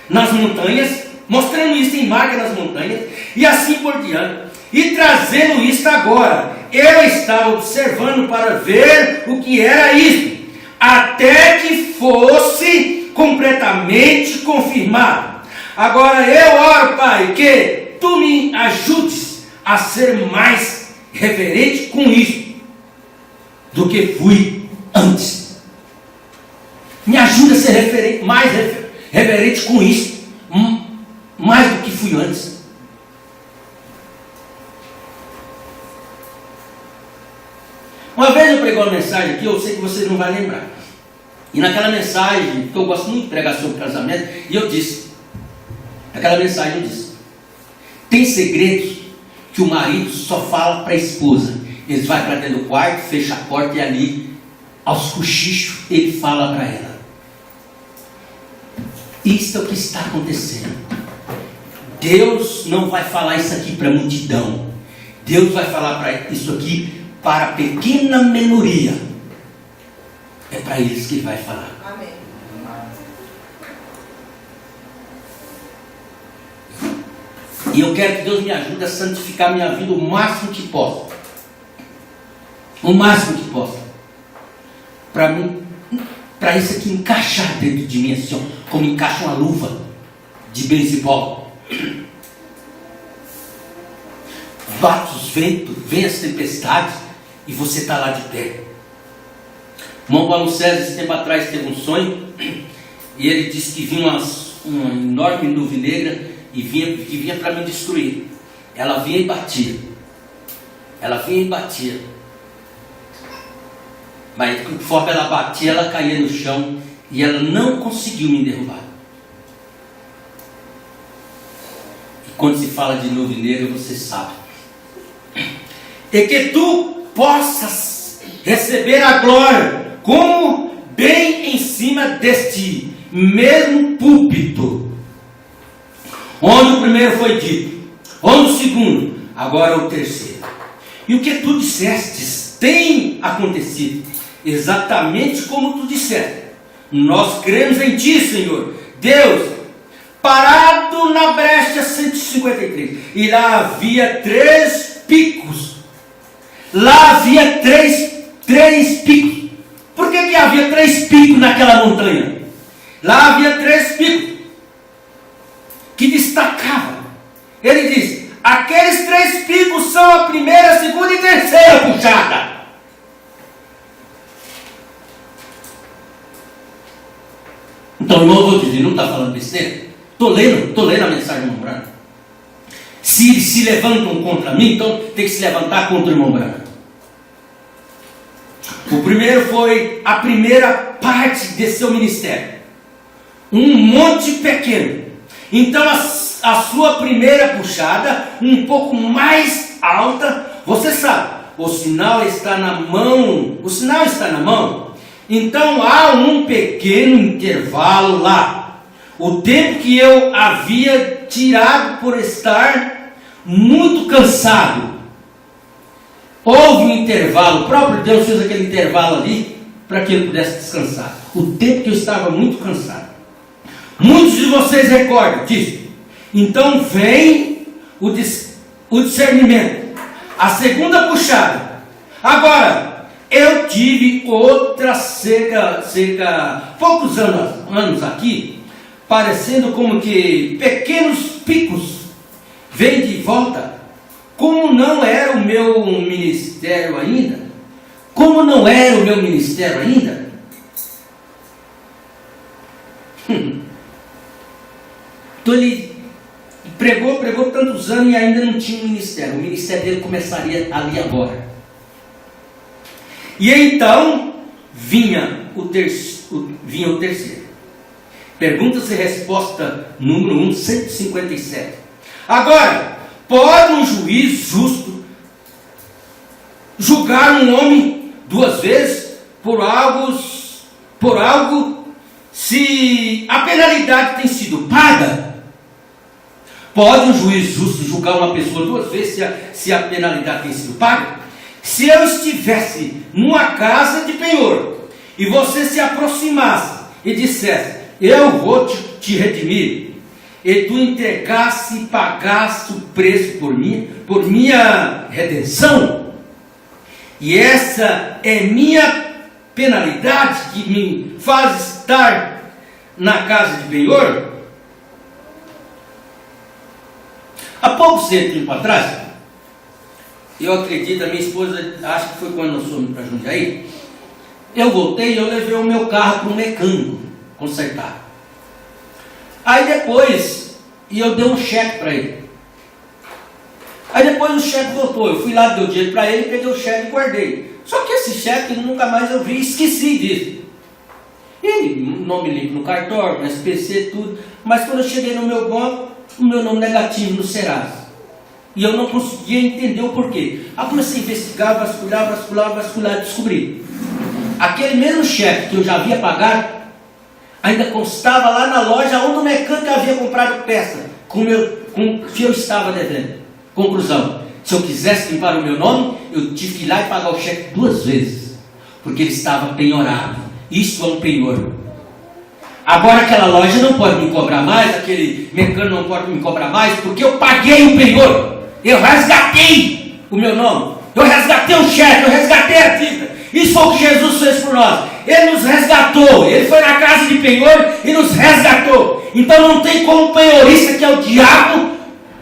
nas montanhas, mostrando isso em marcas nas montanhas, e assim por diante, e trazendo isso agora. Eu estava observando para ver o que era isso, até que fosse completamente confirmado. Agora eu oro, Pai, que Tu me ajudes a ser mais reverente com isso do que fui antes. Me ajuda a ser mais reverente com isso, mais do que fui antes. Uma vez eu preguei uma mensagem aqui, eu sei que vocês não vão lembrar. E naquela mensagem, que eu gosto muito de pregar sobre casamento, e eu disse, naquela mensagem eu disse: tem segredos que o marido só fala para a esposa. Eles vão para dentro do quarto, fecha a porta e ali, aos cochichos, ele fala para ela. Isso é o que está acontecendo. Deus não vai falar isso aqui para a multidão. Deus vai falar isso aqui para a pequena minoria. É para eles que Ele vai falar.
Amém.
E eu quero que Deus me ajude a santificar minha vida o máximo que possa. O máximo que possa. Para mim, para isso aqui encaixar dentro de mim, assim, ó, como encaixa uma luva de beisebol. Bate os ventos, vem as tempestades, e você está lá de pé. O irmão Paulo César, esse tempo atrás, teve um sonho, e ele disse que vinha uma enorme nuvem negra, e que vinha para me destruir. Ela vinha e batia. Ela vinha e batia. Mas conforme ela batia, ela caía no chão, e ela não conseguiu me derrubar. E quando se fala de nuvem negra, você sabe. E que tu possas receber a glória, como bem em cima deste mesmo púlpito, onde o primeiro foi dito, onde o segundo, agora o terceiro. E o que tu dissestes tem acontecido, exatamente como tu disseste. Nós cremos em ti, Senhor Deus. Parado na brecha 153, e lá havia 3 picos. Lá havia três picos. Por que havia 3 picos naquela montanha? Lá havia 3 picos que destacavam. Ele diz: aqueles 3 picos são a primeira, a segunda e terceira puxada. Então, irmão, eu vou dizer, não está falando besteira? Estou lendo a mensagem do irmão Branco. Se eles se levantam contra mim, então tem que se levantar contra o irmão Branco. O primeiro foi a primeira parte de seu ministério. Um monte pequeno. Então a sua primeira puxada, um pouco mais alta, você sabe, o sinal está na mão. O sinal está na mão. Então há um pequeno intervalo lá. o tempo que eu havia tirado por estar muito cansado. Houve um intervalo, o próprio Deus fez aquele intervalo ali, para que ele pudesse descansar. O tempo que eu estava muito cansado. Muitos de vocês recordam disso. Então vem o discernimento, a segunda puxada. Agora, eu tive outra cerca poucos anos aqui, parecendo como que pequenos picos vêm de volta. Como não era o meu ministério ainda, então ele pregou tantos anos e ainda não tinha um ministério. O ministério dele começaria ali agora. E então vinha o terceiro. Perguntas e resposta número 157. Agora, pode um juiz justo julgar um homem duas vezes por algo se a penalidade tem sido paga? Pode um juiz justo julgar uma pessoa duas vezes se a penalidade tem sido paga? Se eu estivesse numa casa de penhor e você se aproximasse e dissesse: eu vou te redimir, e tu entregasse e pagasse o preço por minha redenção, e essa é minha penalidade que me faz estar na casa de penhor. Há pouco tempo atrás, eu acredito, a minha esposa, acho que foi quando nós fomos para Jundiaí, eu voltei e eu levei o meu carro para um mecânico consertar. Aí depois, eu dei um cheque para ele. Aí depois o cheque voltou, eu fui lá, dei o dinheiro para ele, peguei o cheque e guardei. Só que esse cheque nunca mais eu vi, esqueci disso. E nome limpo no cartório, no SPC, tudo. Mas quando eu cheguei no meu banco, o meu nome negativo no Serasa. E eu não conseguia entender o porquê. Aí comecei a investigar, vasculhar, descobri. Aquele mesmo cheque que eu já havia pagado, ainda constava lá na loja onde o mecânico havia comprado peça, com que eu estava devendo. Conclusão: se eu quisesse limpar o meu nome, eu tive que ir lá e pagar o cheque duas vezes, porque ele estava penhorado. Isso é um penhor. Agora aquela loja não pode me cobrar mais, aquele mecânico não pode me cobrar mais, porque eu paguei o penhor. Eu resgatei o meu nome, eu resgatei o cheque, eu resgatei a dívida. Isso foi o que Jesus fez por nós. Ele nos resgatou, ele foi na casa de penhor e nos resgatou. Então não tem como o penhorista, que é o diabo,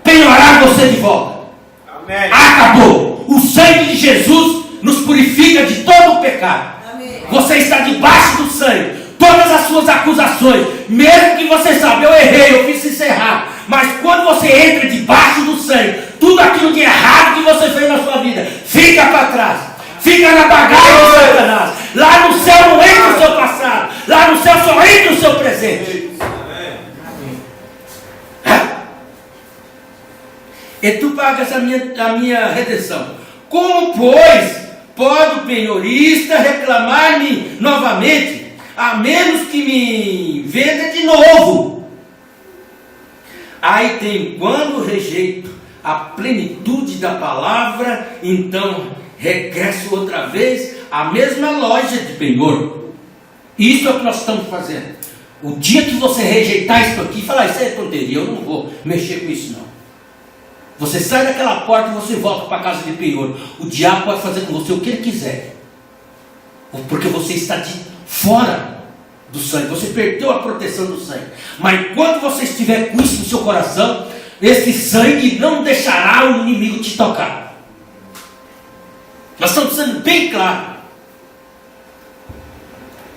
penhorar você de volta. Amém. Acabou. O sangue de Jesus nos purifica de todo o pecado. Amém. Você está debaixo do sangue. Todas as suas acusações, mesmo que você saiba: eu errei, eu fiz isso errado. Mas quando você entra debaixo do sangue, tudo aquilo de errado que você fez na sua vida fica para trás, fica na bagagem de Satanás. Lá no céu não entra o seu passado, lá no céu só entra o seu presente. E tu pagas a minha redenção. Como, pois, pode o penhorista reclamar-me novamente, a menos que me venda de novo? Aí tem: quando rejeito a plenitude da palavra, então regresso outra vez à mesma loja de penhor. Isso é o que nós estamos fazendo. O dia que você rejeitar isso aqui e falar: isso é tonteria, eu não vou mexer com isso não, você sai daquela porta e você volta para a casa de penhor. O diabo pode fazer com você o que ele quiser, porque você está de fora do sangue, você perdeu a proteção do sangue. Mas enquanto você estiver com isso no seu coração, esse sangue não deixará o inimigo te tocar. Nós estamos sendo bem claros.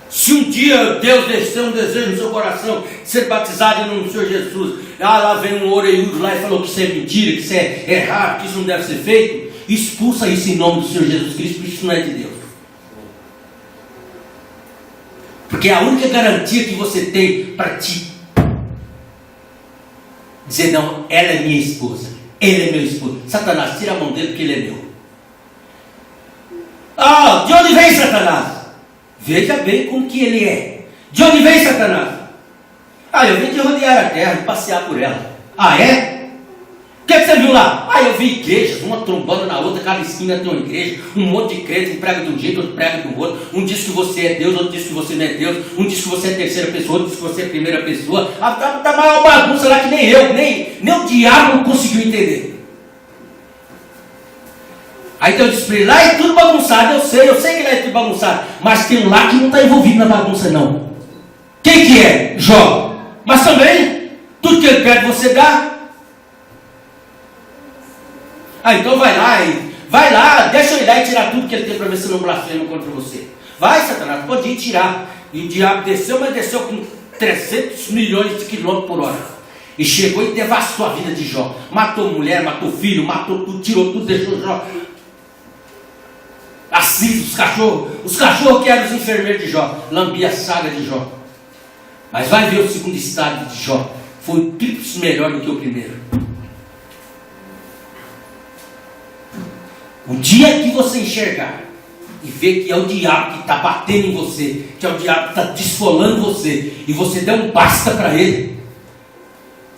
Se um dia Deus desceu um desejo no seu coração de ser batizado no Senhor Jesus, lá vem um orelhudo lá e falou que isso é mentira, que isso é errado, que isso não deve ser feito, expulsa isso em nome do Senhor Jesus Cristo, porque isso não é de Deus. Porque é a única garantia que você tem para ti dizer: não, ela é minha esposa, ele é meu esposo. Satanás, tira a mão dele porque ele é meu. De onde vem Satanás? Veja bem com que ele é. De onde vem Satanás? Eu vim de rodear a terra, de passear por ela. É? O que você viu lá? Eu vi igrejas, uma trombando na outra, cada esquina tem uma igreja, um monte de crentes, um prega de um jeito, outro prega do outro, um diz que você é Deus, outro diz que você não é Deus, um diz que você é terceira pessoa, outro diz que você é primeira pessoa. Tá maior bagunça lá que nem o diabo conseguiu entender. Aí Deus disse para ele, lá é tudo bagunçado, eu sei que lá é tudo bagunçado, mas tem um lá que não está envolvido na bagunça não. Quem que é? Jó. Mas também, tudo que ele pede você dá. Então vai lá, deixa eu ir lá e tirar tudo que ele tem para ver se não blasfema contra você. Vai, Satanás, pode ir tirar. E o diabo desceu, mas desceu com 300 milhões de quilômetros por hora. E chegou e devastou a vida de Jó. Matou mulher, matou filho, matou tudo, tirou tudo, deixou Jó assim, os cachorros que eram os enfermeiros de Jó, lambia a saga de Jó. Mas vai ver o segundo estágio de Jó, foi triplo melhor do que o primeiro. O dia que você enxergar e ver que é o diabo que está batendo em você, que é o diabo que está desfolando você, e você der um basta para ele,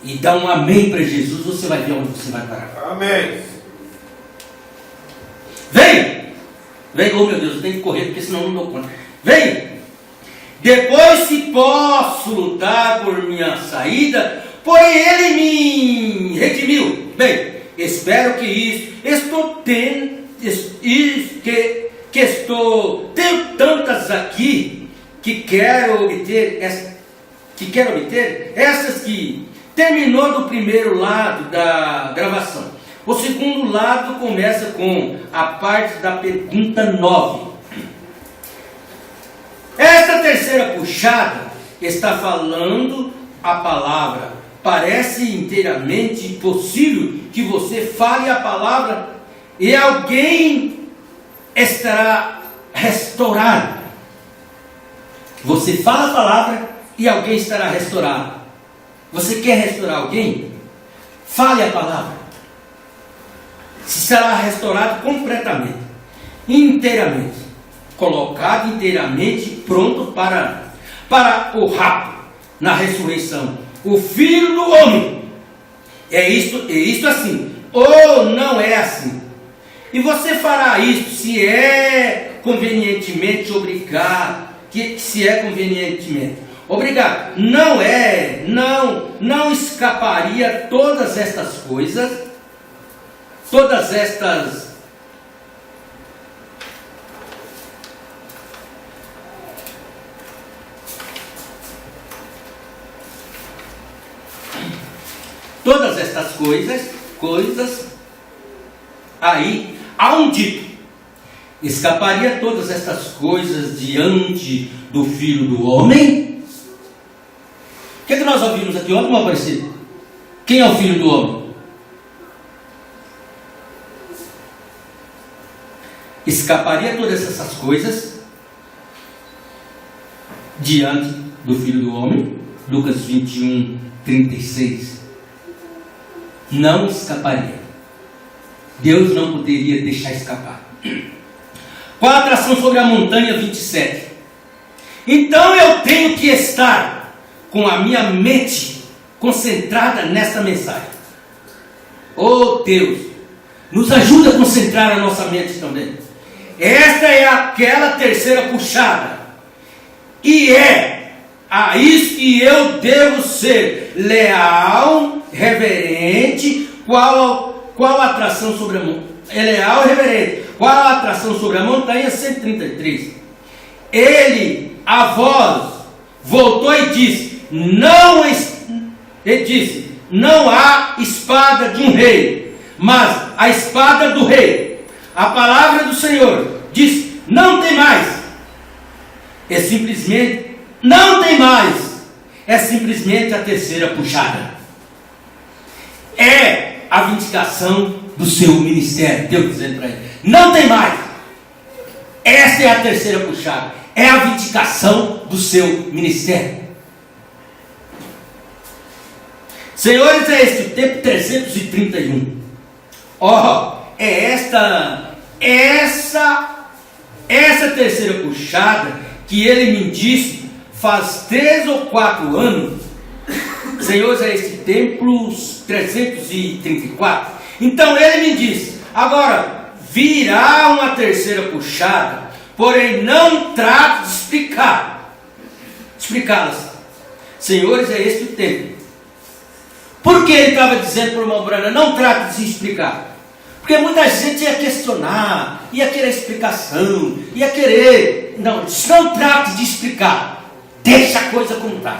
e dá um amém para Jesus, você vai ver onde você vai parar.
Amém.
Vem, oh meu Deus, eu tenho que correr porque senão eu não dou conta. Vem, depois se posso lutar por minha saída, porém ele me redimiu. Bem, espero que isso, tenho tantas aqui que quero obter, essas que terminou do primeiro lado da gravação. O segundo lado começa com a parte da pergunta 9. Esta terceira puxada está falando a palavra. Parece inteiramente possível que você fale a palavra e alguém estará restaurado. Você fala a palavra e alguém estará restaurado. Você quer restaurar alguém? Fale a palavra. Se será restaurado completamente, inteiramente, colocado inteiramente, pronto para o rapto, na ressurreição. O Filho do Homem. É isto assim, ou não é assim. E você fará isso se é convenientemente obrigado, se é convenientemente obrigado. Não escaparia todas estas coisas, todas estas coisas aí há um dito: escaparia todas estas coisas diante do Filho do Homem? O que nós ouvimos aqui? Olha uma parecida. Quem é o Filho do Homem? Escaparia todas essas coisas diante do Filho do Homem? Lucas 21, 36. Não escaparia. Deus não poderia deixar escapar. Qual a atração sobre a montanha? 27. Então eu tenho que estar com a minha mente concentrada nesta mensagem. Oh Deus, nos ajuda a concentrar a nossa mente também. Esta é aquela terceira puxada. E é a isso que eu devo ser leal, reverente. Qual a atração sobre a montanha? É leal e reverente. Qual a atração sobre a montanha? 133. Ele, a voz, voltou e disse: não há espada de um rei, mas a espada do rei. A palavra do Senhor diz: não tem mais. É simplesmente, não tem mais. É simplesmente a terceira puxada. É a vindicação do seu ministério. Deus dizendo para ele: não tem mais. Essa é a terceira puxada. É a vindicação do seu ministério. Senhores, é este o tempo 331. É essa terceira puxada que ele me disse faz 3 ou 4 anos
Senhores a este templo 334. Então ele me disse: agora virá uma terceira puxada, porém não trato de explicá-las. Senhores, é este o templo. Por que ele estava dizendo para o irmão Branham, não trate de se explicar? Porque muita gente ia questionar, ia querer explicação, ia querer... Não trate de explicar. Deixa a coisa como está.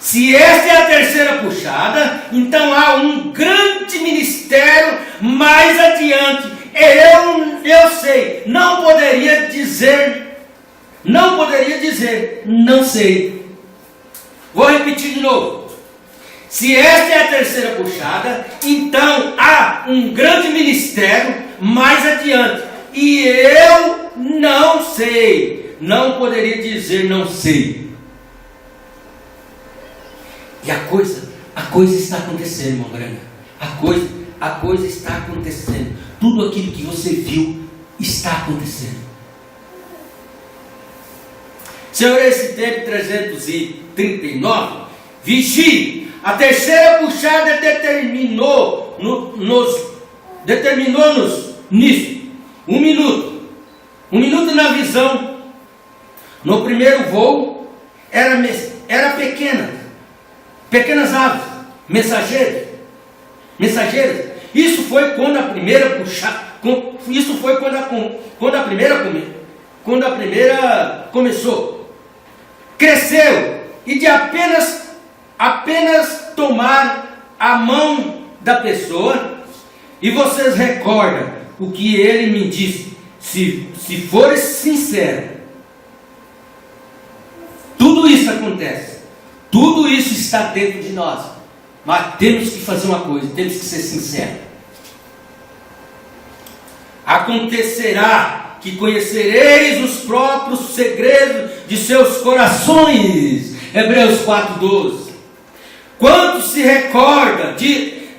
Se esta é a terceira puxada, então há um grande ministério mais adiante. Eu sei, não poderia dizer, não sei. Vou repetir de novo. Se esta é a terceira puxada, então há um grande ministério mais adiante. E eu não sei. Não poderia dizer não sei. E a coisa está acontecendo, irmão Branham. A coisa está acontecendo. Tudo aquilo que você viu está acontecendo. Senhor, esse tempo 339, vigie. A terceira puxada determinou-nos nisso. Um minuto na visão. No primeiro voo era pequenas aves, mensageiras. Isso foi quando a primeira puxada. Isso foi quando a primeira começou. Cresceu e de apenas tomar a mão da pessoa, e vocês recordam o que ele me disse. Se for sincero, tudo isso acontece, tudo isso está dentro de nós, mas temos que fazer uma coisa, temos que ser sinceros. Acontecerá que conhecereis os próprios segredos de seus corações. Hebreus 4:12. Quantos se recorda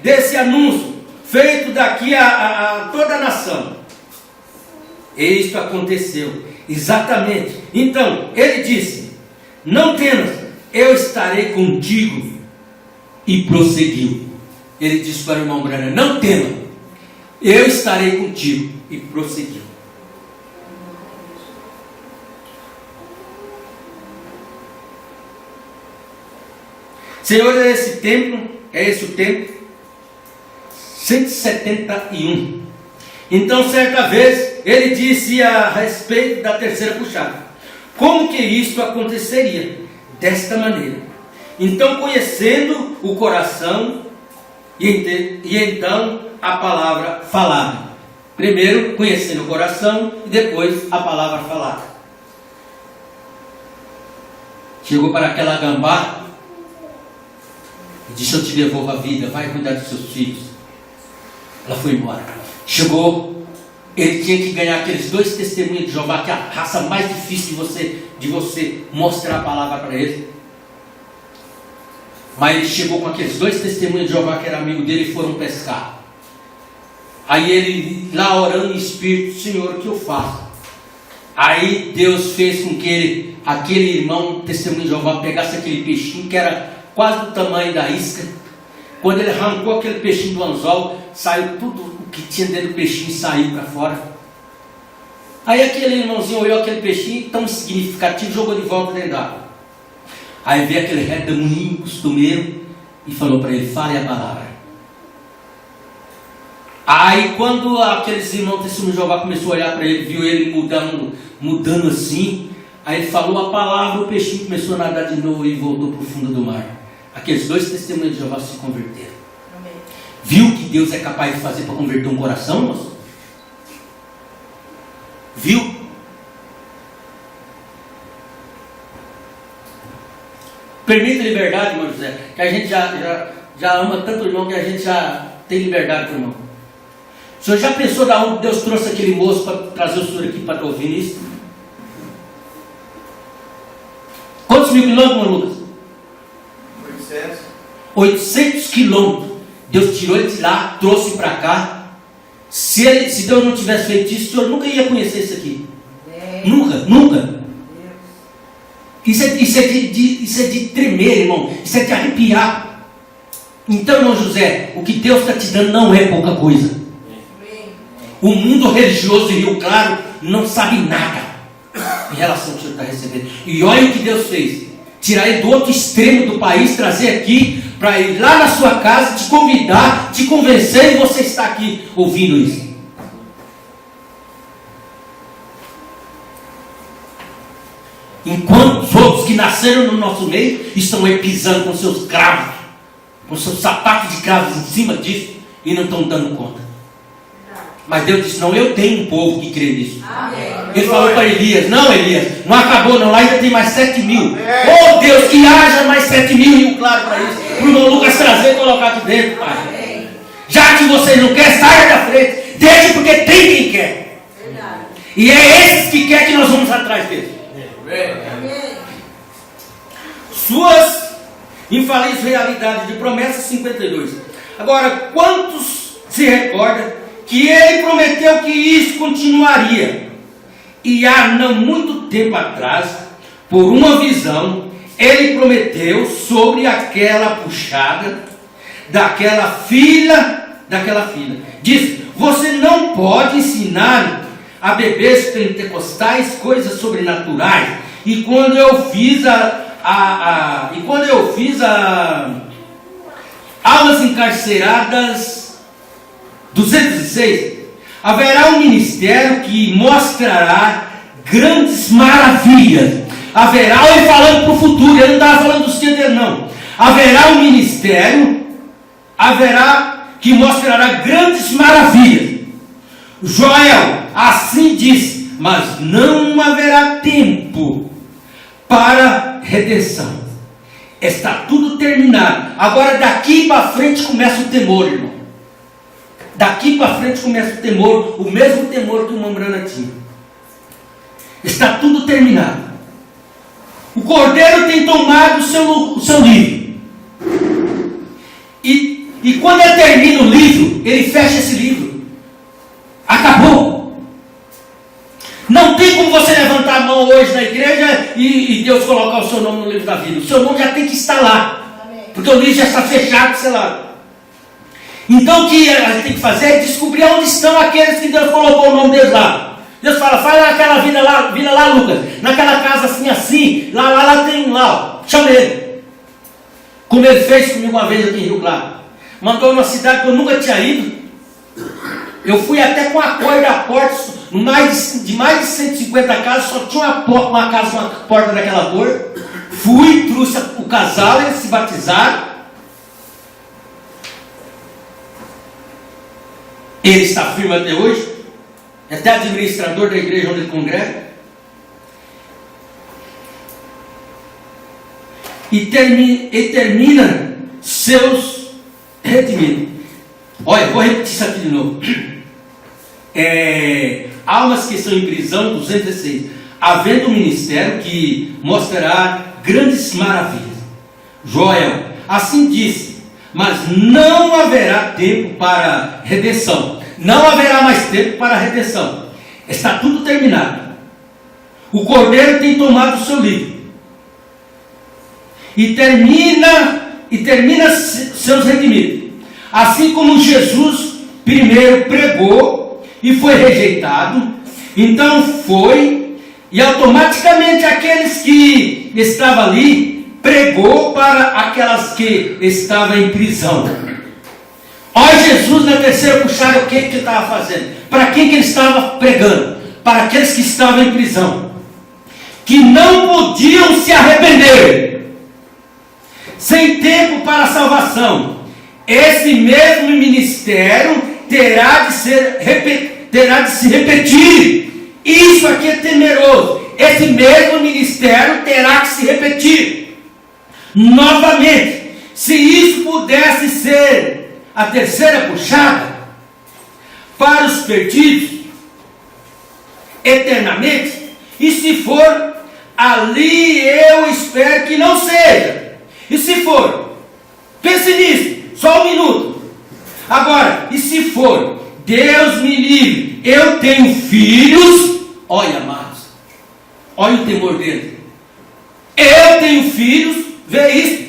desse anúncio feito daqui a toda a nação? Isto aconteceu exatamente. Então ele disse: não temas, eu estarei contigo. E prosseguiu. Ele disse para o irmão Branham: não tema, eu estarei contigo. E prosseguiu. Senhor, é esse o templo 171. Então, certa vez, ele disse a respeito da terceira puxada: como que isto aconteceria? Desta maneira. Então, conhecendo o coração, e então a palavra falada. Primeiro, conhecendo o coração, e depois a palavra falada. Chegou para aquela gambá e disse: eu te devolvo a vida, vai cuidar dos seus filhos. Ela foi embora. Chegou, ele tinha que ganhar aqueles 2 testemunhos de Jeová, que é a raça mais difícil de você mostrar a palavra para ele. Mas ele chegou com aqueles 2 testemunhos de Jeová que era amigo dele e foram pescar. Aí ele lá orando em espírito: Senhor, o que eu faço? Aí Deus fez com que aquele irmão testemunho de Jeová pegasse aquele peixinho que era quase do tamanho da isca. Quando ele arrancou aquele peixinho do anzol, saiu tudo o que tinha dentro do peixinho, saiu para fora. Aí aquele irmãozinho olhou aquele peixinho tão significativo, jogou de volta dentro d'água. Aí veio aquele redemoinho costumeiro e falou para ele: fale a palavra. Aí quando aqueles irmãos testemunho de Jeová começou a olhar para ele, viu ele mudando assim, aí ele falou a palavra, o peixinho começou a nadar de novo e voltou para o fundo do mar. Aqueles 2 testemunhos de Jeová se converteram. Amém. Viu que Deus é capaz de fazer para converter um coração, moço? Viu? Permita liberdade, irmão José, que a gente já ama tanto o irmão que a gente já tem liberdade com o irmão. O senhor já pensou da onde Deus trouxe aquele moço para trazer o senhor aqui para estar ouvindo isso? Quantos mil quilômetros, irmão Lucas? 800 quilômetros. Deus tirou ele de lá, trouxe para cá. Se Deus não tivesse feito isso, o senhor nunca ia conhecer isso aqui. Nunca. Isso é de tremer, irmão. Isso é de arrepiar. Então, irmão José, o que Deus está te dando não é pouca coisa. O mundo religioso de Rio Claro não sabe nada em relação ao que o senhor está recebendo. E olha o que Deus fez. Tirar ele do outro extremo do país, trazer aqui, para ir lá na sua casa, te convidar, te convencer, e você está aqui ouvindo isso. Enquanto os outros que nasceram no nosso meio estão aí pisando com seus cravos, com seus sapatos de cravos em cima disso, e não estão dando conta. Mas Deus disse: não, eu tenho um povo que crê nisso. Amém. Ele falou para Elias: não, Elias, não acabou não, lá ainda tem mais 7.000. Oh Deus, que haja mais 7.000 Rio Claro para isso. Para o irmão Lucas trazer e colocar aqui dentro, Pai. Amém. Já que vocês não querem, saia da frente. Deixe, porque tem quem quer. Verdade. E é esses que quer que nós vamos atrás deles. Amém. Suas infalíveis realidades de promessa 52. Agora, quantos se recordam que ele prometeu que isso continuaria? E há não muito tempo atrás, por uma visão, ele prometeu sobre aquela puxada daquela filha. Diz: você não pode ensinar a bebês pentecostais coisas sobrenaturais. E quando eu fiz almas encarceradas 206, haverá um ministério que mostrará grandes maravilhas. Haverá, ele falando para o futuro, ele não estava falando dos dias dele, não. Haverá um ministério, que mostrará grandes maravilhas. Joel assim diz: mas não haverá tempo para redenção. Está tudo terminado. Agora daqui para frente começa o temor, irmão. Daqui para frente começa o temor, o mesmo temor que o Mambrana tinha. Está tudo terminado. O Cordeiro tem tomado o seu livro. E quando ele termina o livro, ele fecha esse livro. Acabou. Não tem como você levantar a mão hoje na igreja e Deus colocar o seu nome no livro da vida. O seu nome já tem que estar lá. Porque o livro já está fechado, sei lá. Então o que a gente tem que fazer é descobrir onde estão aqueles que Deus colocou o nome deles lá. Deus fala: vai naquela vila lá, Lucas, naquela casa assim, lá tem um lá, chama ele. Como ele fez comigo uma vez aqui em Rio Claro. Mandou numa cidade que eu nunca tinha ido. Eu fui até com a cor da porta, de mais de 150 casas, só tinha uma casa com uma porta daquela cor. Fui, trouxe o casal, eles se batizaram. Ele está firme até hoje, é até administrador da igreja onde ele congrega. E termina seus redimidos. Olha, vou repetir isso aqui de novo. Almas que estão em prisão, 216. Havendo um ministério que mostrará grandes maravilhas. Joel assim disse: mas não haverá tempo para redenção. Não haverá mais tempo para redenção. Está tudo terminado. O Cordeiro tem tomado o seu livro. E termina seus redimidos. Assim como Jesus primeiro pregou e foi rejeitado, então foi, e automaticamente aqueles que estavam ali pregou para aquelas que estavam em prisão. Olha Jesus na terceira puxada, o que ele estava fazendo? Para quem que ele estava pregando? Para aqueles que estavam em prisão, que não podiam se arrepender, sem tempo para a salvação. Esse mesmo ministério terá de se repetir. Isso aqui é temeroso. Esse mesmo ministério terá que se repetir novamente. Se isso pudesse ser a terceira puxada para os perdidos eternamente, e se for, ali eu espero que não seja. E se for, pense nisso, só um minuto. Agora, e se for, Deus me livre, eu tenho filhos, olha, amados, olha o temor dele. Eu tenho filhos, vê isso.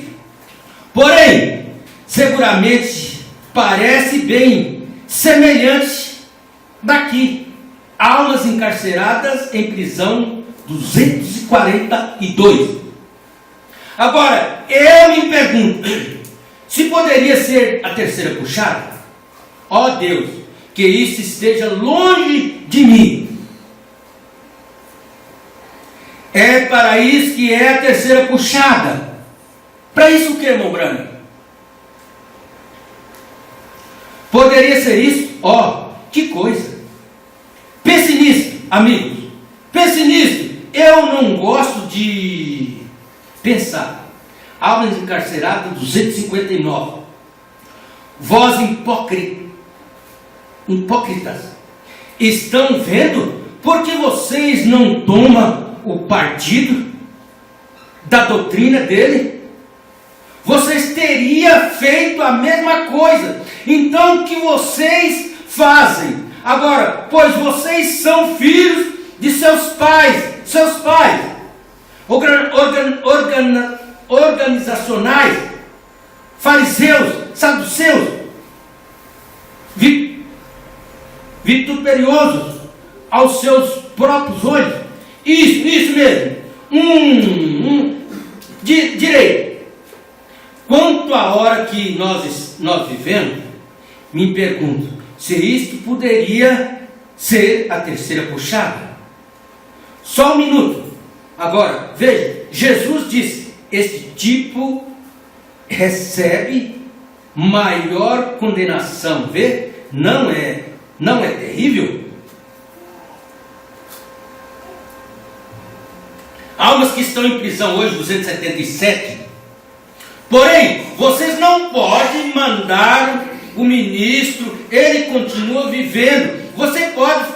Porém, seguramente parece bem semelhante daqui. Almas encarceradas em prisão 242. Agora, eu me pergunto, se poderia ser a terceira puxada? Ó Deus, que isso esteja longe de mim. É para isso que é a terceira puxada. Para isso o que, irmão Branco? Poderia ser isso? Ó, que coisa. Pense nisso, amigos. Pense nisso. Eu não gosto de pensar. Almas encarceradas 259. Vós hipócritas, estão vendo? Porque vocês não tomam o partido da doutrina dele? Vocês teriam feito a mesma coisa. Então o que vocês fazem? Agora, pois vocês são filhos de seus pais, organizacionais, fariseus, saduceus, vituperiosos aos seus próprios olhos. Isso mesmo. Direito. Quanto à hora que nós vivemos, me pergunto se isto poderia ser a terceira puxada. Só um minuto. Agora, veja, Jesus disse: este tipo recebe maior condenação. Vê? Não é terrível? Almas que estão em prisão hoje, 277. Porém, vocês não podem mandar o ministro, ele continua vivendo. Você pode,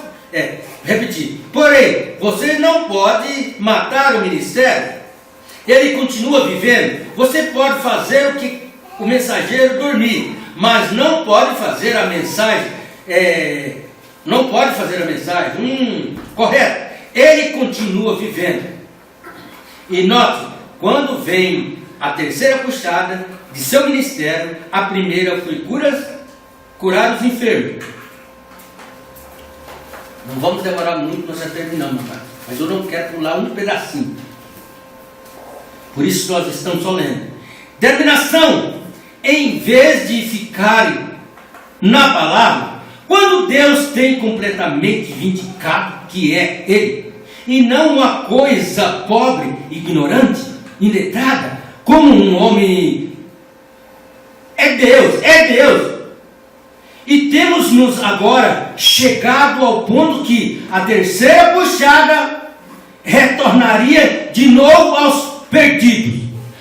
repetir. Porém, vocês não podem matar o ministério, ele continua vivendo. Você pode fazer o que o mensageiro dormir, mas não pode fazer a mensagem. Não pode fazer a mensagem. Correto. Ele continua vivendo. E note, quando vem a terceira puxada de seu ministério, a primeira foi curar os enfermos. Não vamos demorar muito, nós já terminamos, pai. Mas eu não quero pular um pedacinho. Por isso nós estamos só lendo. Terminação. Em vez de ficarem na palavra, quando Deus tem completamente vindicado que é Ele, e não uma coisa pobre, ignorante, iletrada, como um homem. É Deus. E temos-nos agora chegado ao ponto que a terceira puxada retornaria de novo aos perdidos.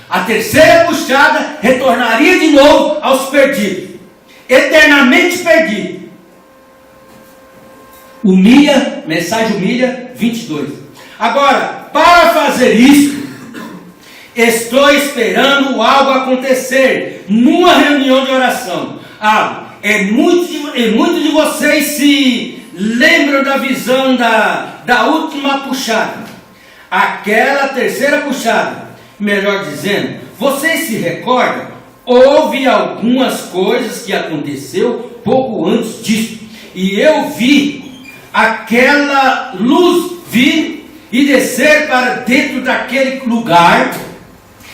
A terceira puxada retornaria de novo aos perdidos, eternamente perdidos. Mensagem humilha 22. Agora, para fazer isso, estou esperando algo acontecer numa reunião de oração. Muitos de vocês se lembram da visão da última puxada. Aquela terceira puxada, melhor dizendo, vocês se recordam? Houve algumas coisas que aconteceu pouco antes disso. E eu vi aquela luz vir e descer para dentro daquele lugar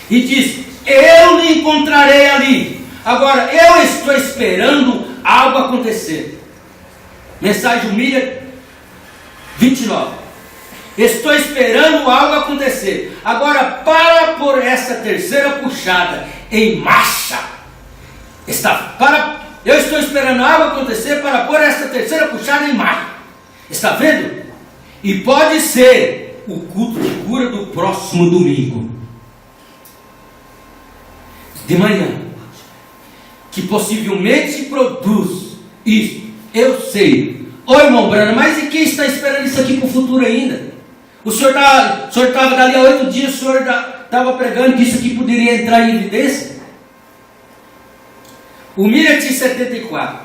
e disse: eu lhe encontrarei ali. Agora, eu estou esperando algo acontecer. Mensagem humilha 29. Estou esperando algo acontecer. Agora, para pôr essa terceira puxada em marcha, eu estou esperando algo acontecer para pôr essa terceira puxada em marcha. Está vendo? E pode ser o culto de cura do próximo domingo, de manhã, que possivelmente produz isso. Eu sei. Ô irmão Brano, mas e quem está esperando isso aqui para o futuro ainda? O senhor estava dali há 8 dias, o senhor estava pregando que isso aqui poderia entrar em evidência? Humilha-te 74.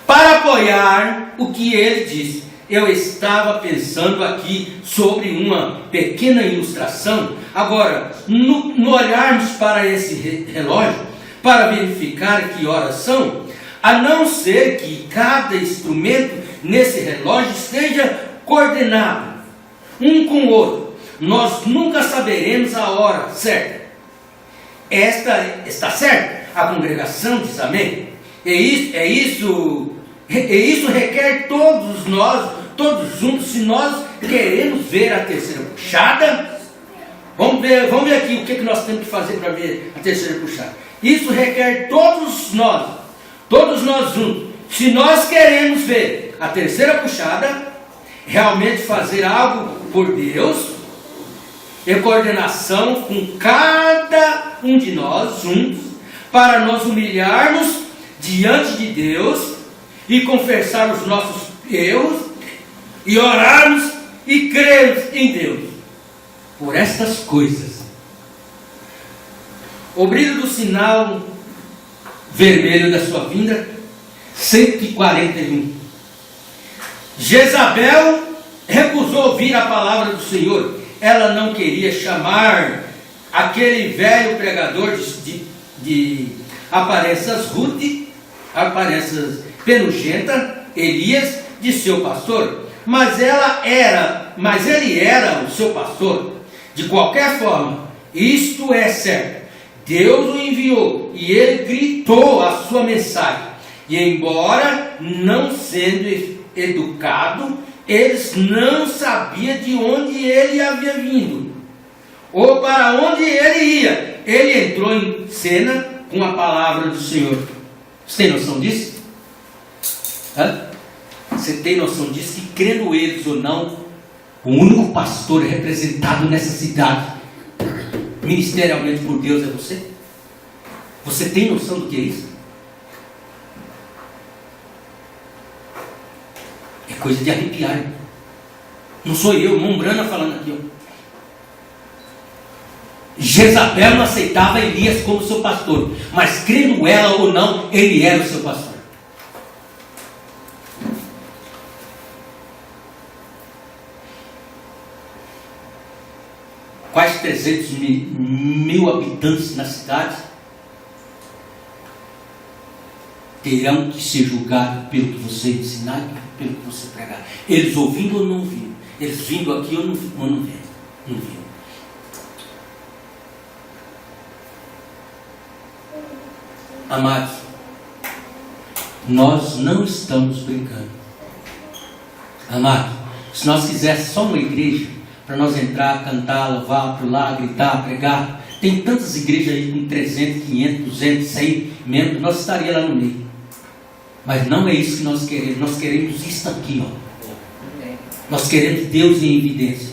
Para apoiar o que ele disse, eu estava pensando aqui sobre uma pequena ilustração. Agora, no olharmos para esse relógio, para verificar que horas são, a não ser que cada instrumento nesse relógio esteja coordenado um com o outro, nós nunca saberemos a hora certa. Esta está certa? A congregação diz amém. Isso requer todos nós, todos juntos, se nós queremos ver a terceira puxada. Vamos ver aqui o que nós temos que fazer para ver a terceira puxada. Isso requer todos nós juntos. Se nós queremos ver a terceira puxada, realmente fazer algo por Deus, em coordenação com cada um de nós juntos, para nós humilharmos diante de Deus e confessar os nossos erros e orarmos e crermos em Deus. Por estas coisas, o brilho do sinal vermelho da sua vinda, 141. Jezabel recusou ouvir a palavra do Senhor. Ela não queria chamar aquele velho pregador de aparências rudes, aparências penugenta, Elias, de seu pastor. Mas ele era o seu pastor. De qualquer forma, isto é certo. Deus o enviou e ele gritou a sua mensagem. E embora não sendo educado, eles não sabiam de onde ele havia vindo ou para onde ele ia. Ele entrou em cena com a palavra do Senhor. Você tem noção disso? Você tem noção disso? Que crendo eles ou não, o único pastor representado nessa cidade ministerialmente por Deus é você? Você tem noção do que é isso? É coisa de arrepiar. Não sou eu, Mombrana falando aqui. Jezabel não aceitava Elias como seu pastor, mas crendo ela ou não, ele era o seu pastor. Quase 300 mil habitantes na cidade terão que ser julgados pelo que você ensinar e pelo que você pregar. Eles ouvindo ou não ouvindo, eles vindo aqui ou não vindo. Amados, nós não estamos brincando. Amados, se nós quiséssemos só uma igreja para nós entrar, cantar, louvar, pular, gritar, pregar, tem tantas igrejas aí com 300, 500, 200, 100 membros, nós estaríamos lá no meio. Mas não é isso que nós queremos. Nós queremos isto aqui, ó. Nós queremos Deus em evidência.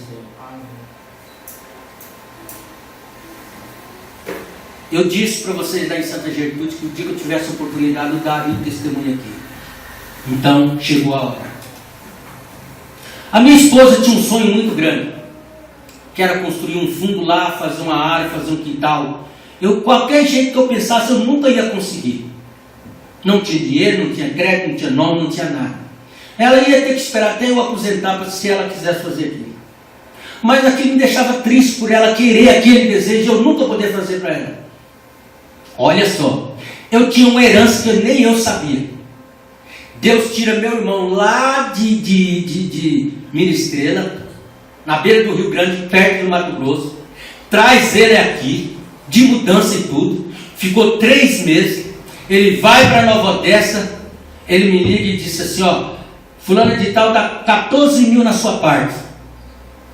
Eu disse para vocês lá em Santa Gertrude que o dia que eu tivesse a oportunidade eu daria um testemunho aqui. Então chegou a hora. A minha esposa tinha um sonho muito grande, que era construir um fundo lá, fazer uma área, fazer um quintal. Qualquer jeito que eu pensasse, eu nunca ia conseguir. Não tinha dinheiro, não tinha crédito, não tinha nome, não tinha nada. Ela ia ter que esperar até eu aposentar se ela quisesse fazer aquilo. Mas aquilo me deixava triste por ela querer aquele desejo e eu nunca poder fazer para ela. Olha só, eu tinha uma herança que nem eu sabia. Deus tira meu irmão lá de Ministrela, na beira do Rio Grande, perto do Mato Grosso, traz ele aqui, de mudança e tudo, ficou 3 meses, ele vai para Nova Odessa, ele me liga e disse assim, ó, fulano de tal dá 14 mil na sua parte,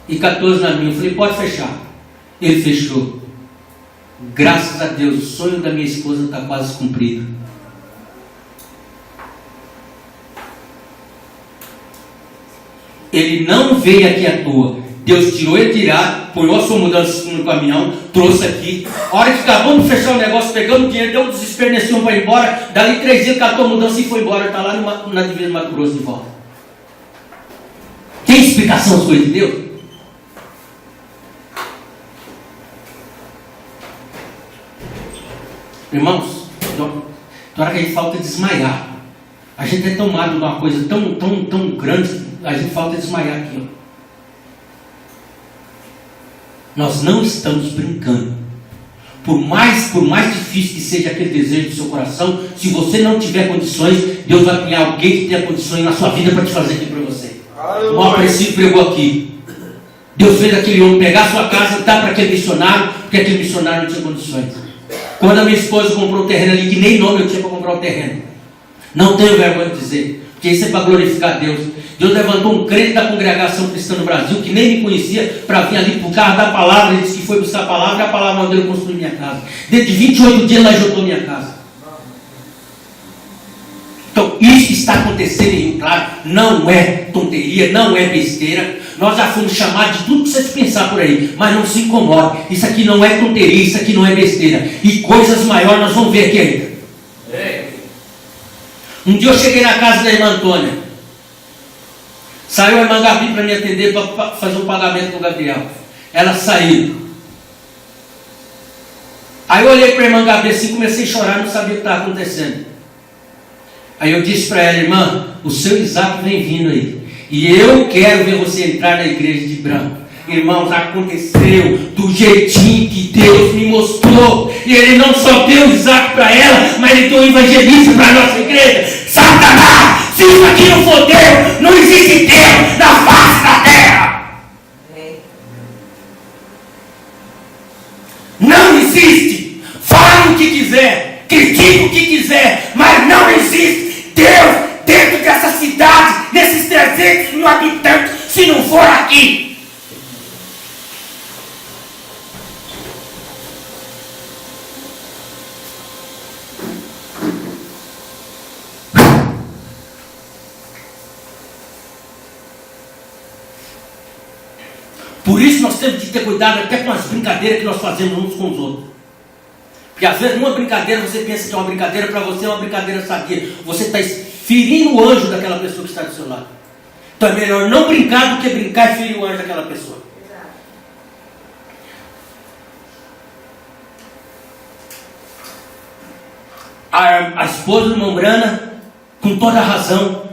e 14 na minha. Eu falei, pode fechar. Ele fechou. Graças a Deus, o sonho da minha esposa está quase cumprido. Ele não veio aqui à toa. Deus tirou ele de lá, pôs a sua mudança no caminhão, trouxe aqui. A hora que acabamos de fechar o negócio, pegamos o dinheiro, deu um desespero nesse homem para ir embora. Dali 3 dias catou a mudança e foi embora. Está lá na divisa do Mato Grosso de volta. Tem explicação as coisas de Deus? Irmãos, na hora que a gente falta desmaiar, a gente é tomado de uma coisa tão grande, a gente falta desmaiar aqui, ó. Nós não estamos brincando. Por mais difícil que seja aquele desejo do seu coração, se você não tiver condições, Deus vai criar alguém que tenha condições na sua vida para te fazer aquilo para você. O Aparecido pregou aqui. Deus fez aquele homem pegar a sua casa, dar para aquele missionário, porque aquele missionário não tinha condições. Quando a minha esposa comprou o terreno ali, que nem nome eu tinha para comprar o terreno. Não tenho vergonha de dizer, porque isso é para glorificar Deus. Deus levantou um crente da congregação cristã no Brasil, que nem me conhecia, para vir ali por causa da palavra. Ele disse que foi buscar a palavra, e a palavra mandou ele construir minha casa. Dentro de 28 dias, ela ajudou minha casa. Então, isso que está acontecendo em Rio Claro não é tonteria, não é besteira. Nós já fomos chamados de tudo que vocês pensar por aí, mas não se incomode. Isso aqui não é tonteria, isso aqui não é besteira. E coisas maiores nós vamos ver aqui ainda. Um dia eu cheguei na casa da irmã Antônia. Saiu a irmã Gabi para me atender, para fazer um pagamento com o Gabriel. Ela saiu. Aí eu olhei para a irmã Gabi assim, comecei a chorar, não sabia o que estava acontecendo. Aí eu disse para ela: irmã, o seu Isaac vem vindo aí, e eu quero ver você entrar na igreja de branco. Irmãos, aconteceu do jeitinho que Deus me mostrou. E Ele não só deu Isaac para ela, mas Ele deu um evangelista para a nossa igreja. Satanás, se isso aqui não for Deus, não existe Deus na face da terra. Não existe. Fale o que quiser, critique o que quiser, mas não existe Deus dentro dessa cidade, desses 300 mil habitantes, se não for aqui. Por isso nós temos que ter cuidado até com as brincadeiras que nós fazemos uns com os outros. Porque às vezes numa brincadeira você pensa que é uma brincadeira, para você é uma brincadeira sadia. Você está ferindo o anjo daquela pessoa que está do seu lado. Então é melhor não brincar do que brincar e ferir o anjo daquela pessoa. A esposa do irmão Brana, com toda a razão,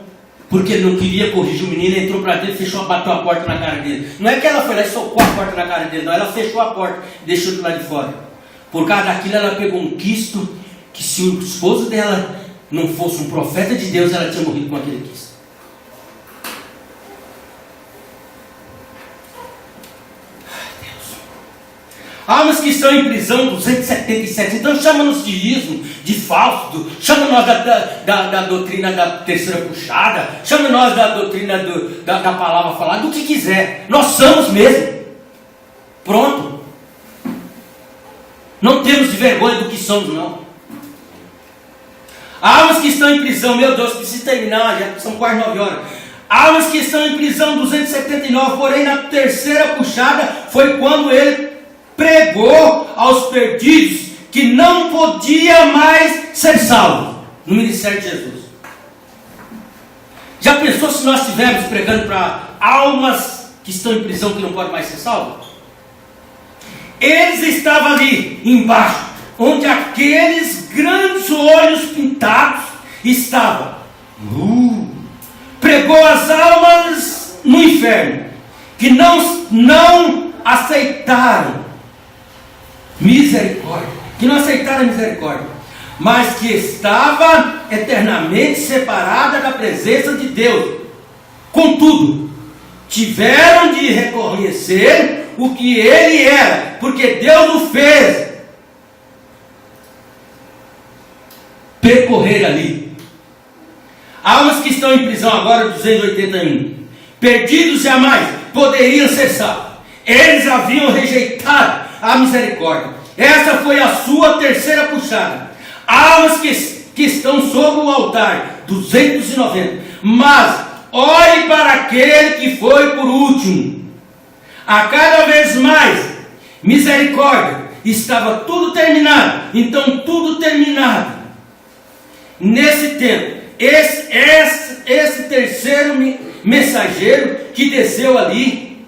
porque ele não queria corrigir o menino, entrou para dentro, fechou, bateu a porta na cara dele. Não é que ela foi lá e socou a porta na cara dele, não, ela fechou a porta e deixou do lado de fora. Por causa daquilo ela pegou um quisto, que se o esposo dela não fosse um profeta de Deus, ela tinha morrido com aquele quisto. Almas que estão em prisão, 277. Então chama-nos de ismo, de falso, chama-nos da doutrina da terceira puxada, chama-nos da doutrina da palavra falada, do que quiser. Nós somos mesmo. Pronto. Não temos de vergonha do que somos, não. Almas que estão em prisão, meu Deus, preciso terminar, já são quase 9 horas. Almas que estão em prisão, 279, porém na terceira puxada foi quando ele pregou aos perdidos que não podia mais ser salvo no ministério de Jesus. Já pensou se nós estivermos pregando para almas que estão em prisão que não podem mais ser salvos? Eles estavam ali embaixo, onde aqueles grandes olhos pintados estavam. Pregou as almas no inferno, que não aceitaram misericórdia, que não aceitaram a misericórdia, mas que estava eternamente separada da presença de Deus. Contudo, tiveram de reconhecer o que ele era, porque Deus o fez percorrer ali. Almas que estão em prisão agora, 281, perdidos jamais poderiam ser salvos. Eles haviam rejeitado a misericórdia. Essa foi a sua terceira puxada. Almas que estão sobre o altar, 290. Mas olhe para aquele que foi por último. A cada vez mais misericórdia. Estava tudo terminado. Então tudo terminado. Nesse tempo, esse terceiro mensageiro que desceu ali,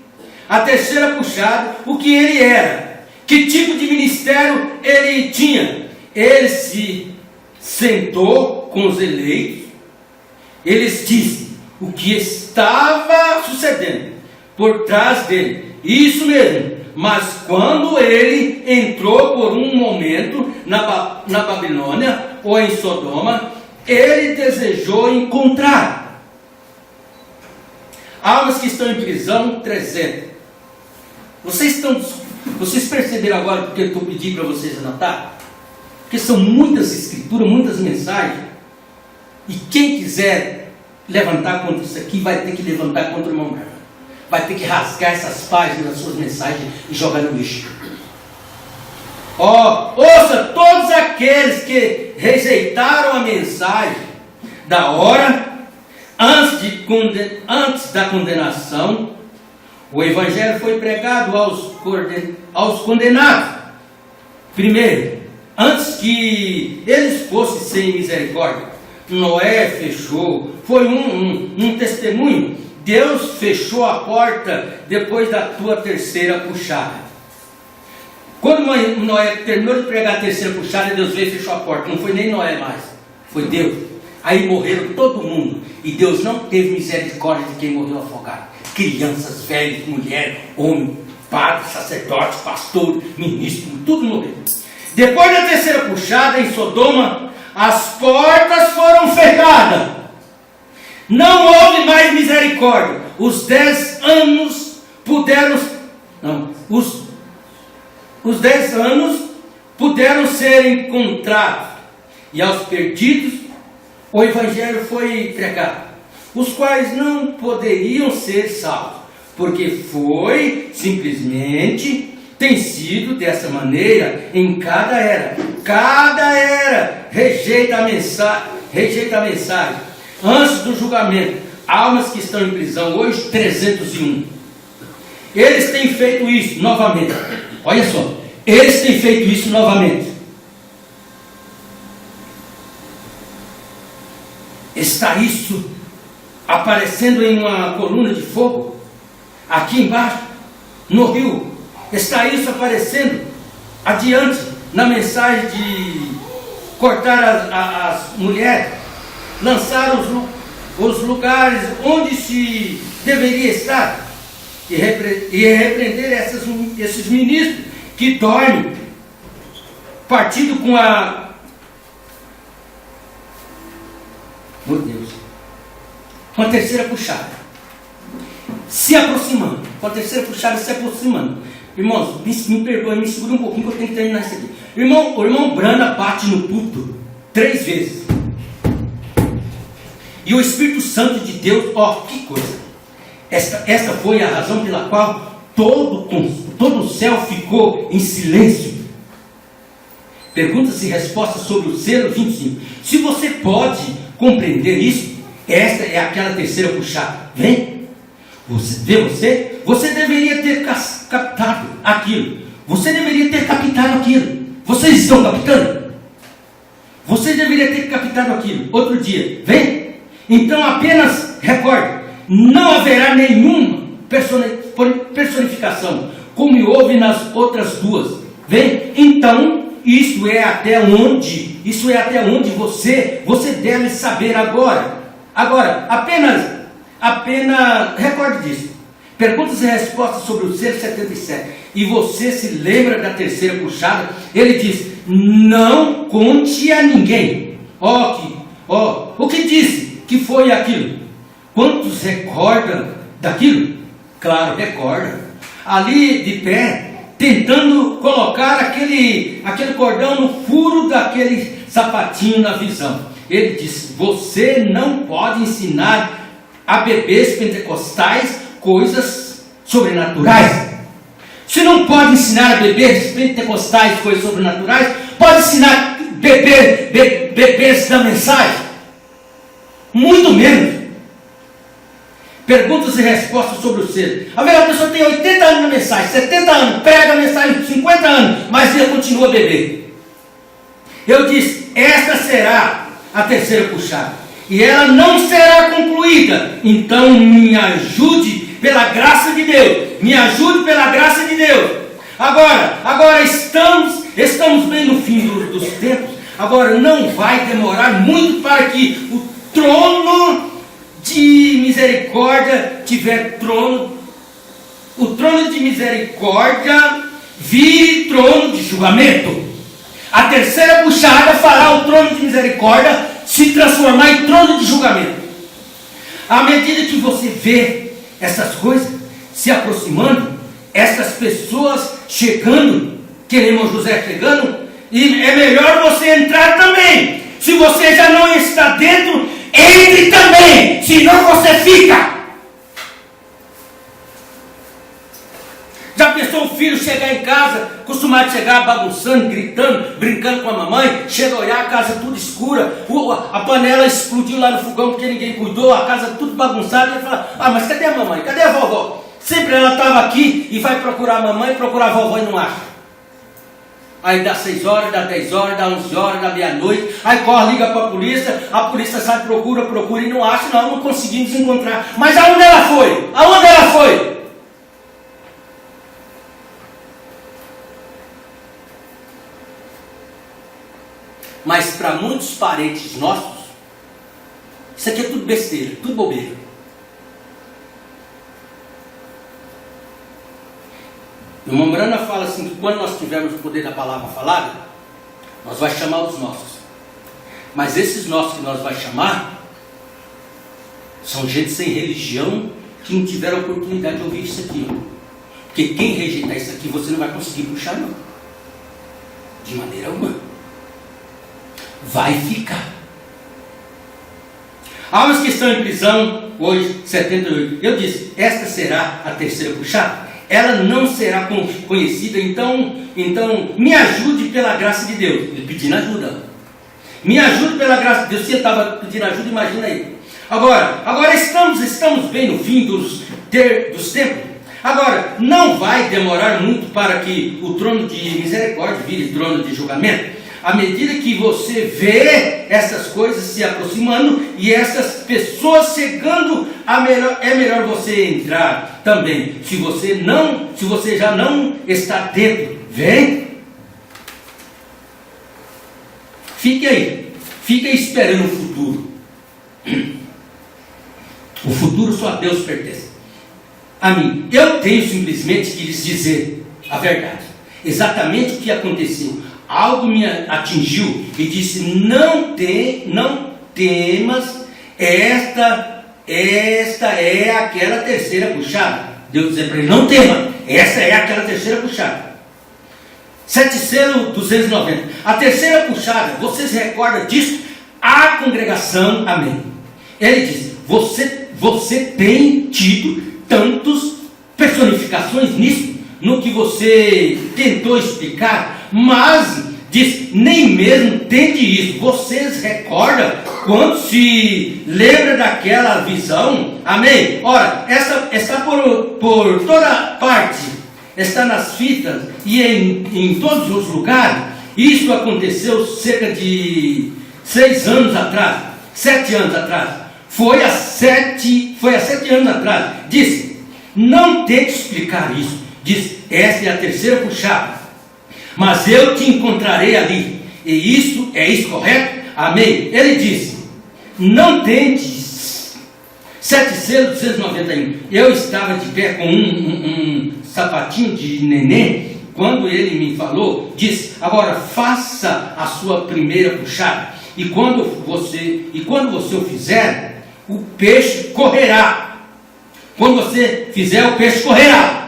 a terceira puxada, o que ele era, que tipo de ministério ele tinha. Ele se sentou com os eleitos, eles disse: o que estava sucedendo por trás dele. Isso mesmo. Mas quando ele entrou por um momento na Babilônia ou em Sodoma, ele desejou encontrar almas que estão em prisão, 300. Vocês perceberam agora porque eu pedi para vocês anotar? Porque são muitas escrituras, muitas mensagens. E quem quiser levantar contra isso aqui, vai ter que levantar contra o irmão Branham. Vai ter que rasgar essas páginas das suas mensagens e jogar no lixo. Ouça, todos aqueles que rejeitaram a mensagem da hora, antes da condenação, o evangelho foi pregado aos condenados. Primeiro, antes que eles fossem sem misericórdia, Noé fechou, foi um testemunho. Deus fechou a porta depois da tua terceira puxada. Quando Noé terminou de pregar a terceira puxada, Deus veio e fechou a porta. Não foi nem Noé mais, foi Deus. Aí morreram todo mundo. E Deus não teve misericórdia de quem morreu afogado. Crianças, velhos, mulheres, homens, padres, sacerdotes, pastores, ministros, tudo morreu. Depois da terceira puxada em Sodoma, as portas foram fechadas. Não houve mais misericórdia. Os 10 anos puderam... Os 10 anos puderam ser encontrados. E aos perdidos, o evangelho foi pregado, os quais não poderiam ser salvos, porque foi simplesmente, tem sido dessa maneira em cada era. Cada era rejeita a mensagem. Antes do julgamento, almas que estão em prisão, hoje 301. Eles têm feito isso novamente. Olha só, eles têm feito isso novamente. Está isso aparecendo em uma coluna de fogo, aqui embaixo, no rio. Está isso aparecendo adiante, na mensagem de cortar as mulheres, lançar os lugares onde se deveria estar, e repreender esses ministros que dormem, partindo com a... Meu Deus, com a terceira puxada, se aproximando, com a terceira puxada se aproximando. Irmãos, me perdoem, me segura um pouquinho que eu tenho que terminar isso aqui. O irmão Branda bate no púlpito 3 vezes. E o Espírito Santo de Deus, que coisa. Esta foi a razão pela qual todo o céu ficou em silêncio. Perguntas e respostas sobre o selo 25. Se você pode compreender isso, esta é aquela terceira puxada. Vem. Você deveria ter captado aquilo. Você deveria ter captado aquilo. Vocês estão captando? Você deveria ter captado aquilo. Outro dia, vem. Então apenas recorde, não haverá nenhuma personificação, como houve nas outras duas. Vem. Então, isso é até onde você deve saber agora. Agora, apenas recorde disso. Perguntas e respostas sobre o selo 77. E você se lembra da terceira puxada? Ele diz: não conte a ninguém. O que disse que foi aquilo? Quantos recordam daquilo? Claro, recorda. Ali de pé, tentando colocar aquele cordão no furo daquele sapatinho na visão. Ele disse: você não pode ensinar a bebês pentecostais coisas sobrenaturais. Você não pode ensinar a bebês pentecostais coisas sobrenaturais. Pode ensinar bebês da mensagem? Muito menos. Perguntas e respostas sobre o selo. A melhor pessoa tem 80 anos na mensagem, 70 anos, prega a mensagem 50 anos, mas ele continua a beber. Eu disse: esta será a terceira puxada, e ela não será concluída. Então me ajude pela graça de Deus. Me ajude pela graça de Deus. Agora estamos bem no fim dos tempos. Agora não vai demorar muito para que o trono de misericórdia tiver trono, o trono de misericórdia vire trono de julgamento. A terceira puxada fará o trono de misericórdia se transformar em trono de julgamento. À medida que você vê essas coisas se aproximando, essas pessoas chegando, queremos José chegando, e é melhor você entrar também. Se você já não está dentro, entre também, senão você fica. Já pensou um filho chegar em casa, acostumado a chegar bagunçando, gritando, brincando com a mamãe, chega a olhar a casa tudo escura, a panela explodiu lá no fogão porque ninguém cuidou, a casa tudo bagunçada, e ele fala, mas cadê a mamãe, cadê a vovó? Sempre ela estava aqui e vai procurar a mamãe, procurar a vovó e não acha. Aí dá 6 horas, dá 10 horas, dá 11 horas, dá meia-noite, aí corre, liga para a polícia sai, procura e não acha, não conseguimos encontrar. Mas aonde ela foi? Aonde ela foi? Mas para muitos parentes nossos, isso aqui é tudo besteira, tudo bobeira. O irmão Brana fala assim, que quando nós tivermos o poder da palavra falada, nós vamos chamar os nossos. Mas esses nossos que nós vamos chamar, são gente sem religião, que não tiveram a oportunidade de ouvir isso aqui. Porque quem rejeitar isso aqui, você não vai conseguir puxar não. De maneira alguma. Vai ficar. Há uns que estão em prisão, hoje, 78. Eu disse, esta será a terceira puxada. Ela não será conhecida, então me ajude pela graça de Deus. Ele pedindo ajuda. Me ajude pela graça de Deus. Se ele estava pedindo ajuda, imagina aí. Agora estamos bem no fim dos tempos. Agora, não vai demorar muito para que o trono de misericórdia vire trono de julgamento. À medida que você vê essas coisas se aproximando e essas pessoas chegando, é melhor você entrar também. Se você já não está dentro, vem. Fique aí esperando o futuro. O futuro só a Deus pertence. A mim, eu tenho simplesmente que lhes dizer a verdade, exatamente o que aconteceu. Algo me atingiu e disse, não temas, esta é aquela terceira puxada. Deus dizendo para ele, não tema, essa é aquela terceira puxada. 7 selos 290. A terceira puxada, você se recorda disso? A congregação, amém. Ele diz, você tem tido tantas personificações nisso, no que você tentou explicar, mas diz, nem mesmo tente isso. Vocês recordam quando se lembra daquela visão? Amém? Ora, essa está por toda parte, está nas fitas e em todos os lugares. Isso aconteceu cerca de 6 anos atrás, 7 anos atrás. Foi há 7 anos atrás. Disse, não tente explicar isso. Diz, essa é a terceira puxada, mas eu te encontrarei ali, e isso é isso correto? Amém? Ele disse, não tentes. 7 selos 291. Eu estava de pé com um sapatinho de neném, quando ele me falou, disse, agora faça a sua primeira puxada, e quando você o fizer, o peixe correrá. Quando você fizer, o peixe correrá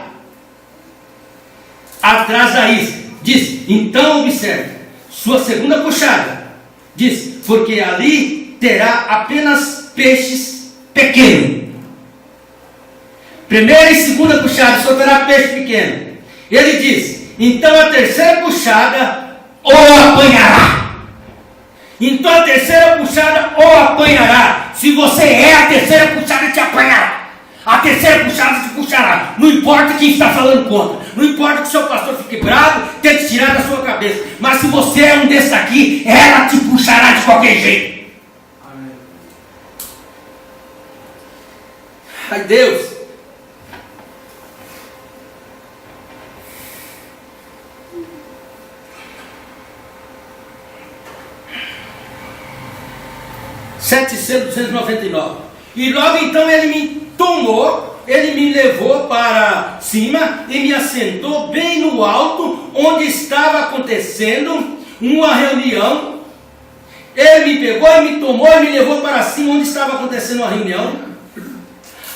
atrás da isca. Diz, então observe, sua segunda puxada, diz, porque ali terá apenas peixes pequenos. Primeira e segunda puxada só terá peixe pequeno. Ele diz, então a terceira puxada o apanhará. Então a terceira puxada o apanhará. Se você é a terceira puxada, te apanhará. A terceira puxada te puxará. Não importa quem está falando contra. Não importa que o seu pastor fique bravo, tente tirar da sua cabeça. Mas se você é um desses aqui, ela te puxará de qualquer jeito. Amém. Ai, Deus. (7.299) E logo então ele me tomou, ele me levou para cima e me assentou bem no alto, onde estava acontecendo uma reunião. Ele me pegou e me tomou e me levou para cima, onde estava acontecendo uma reunião.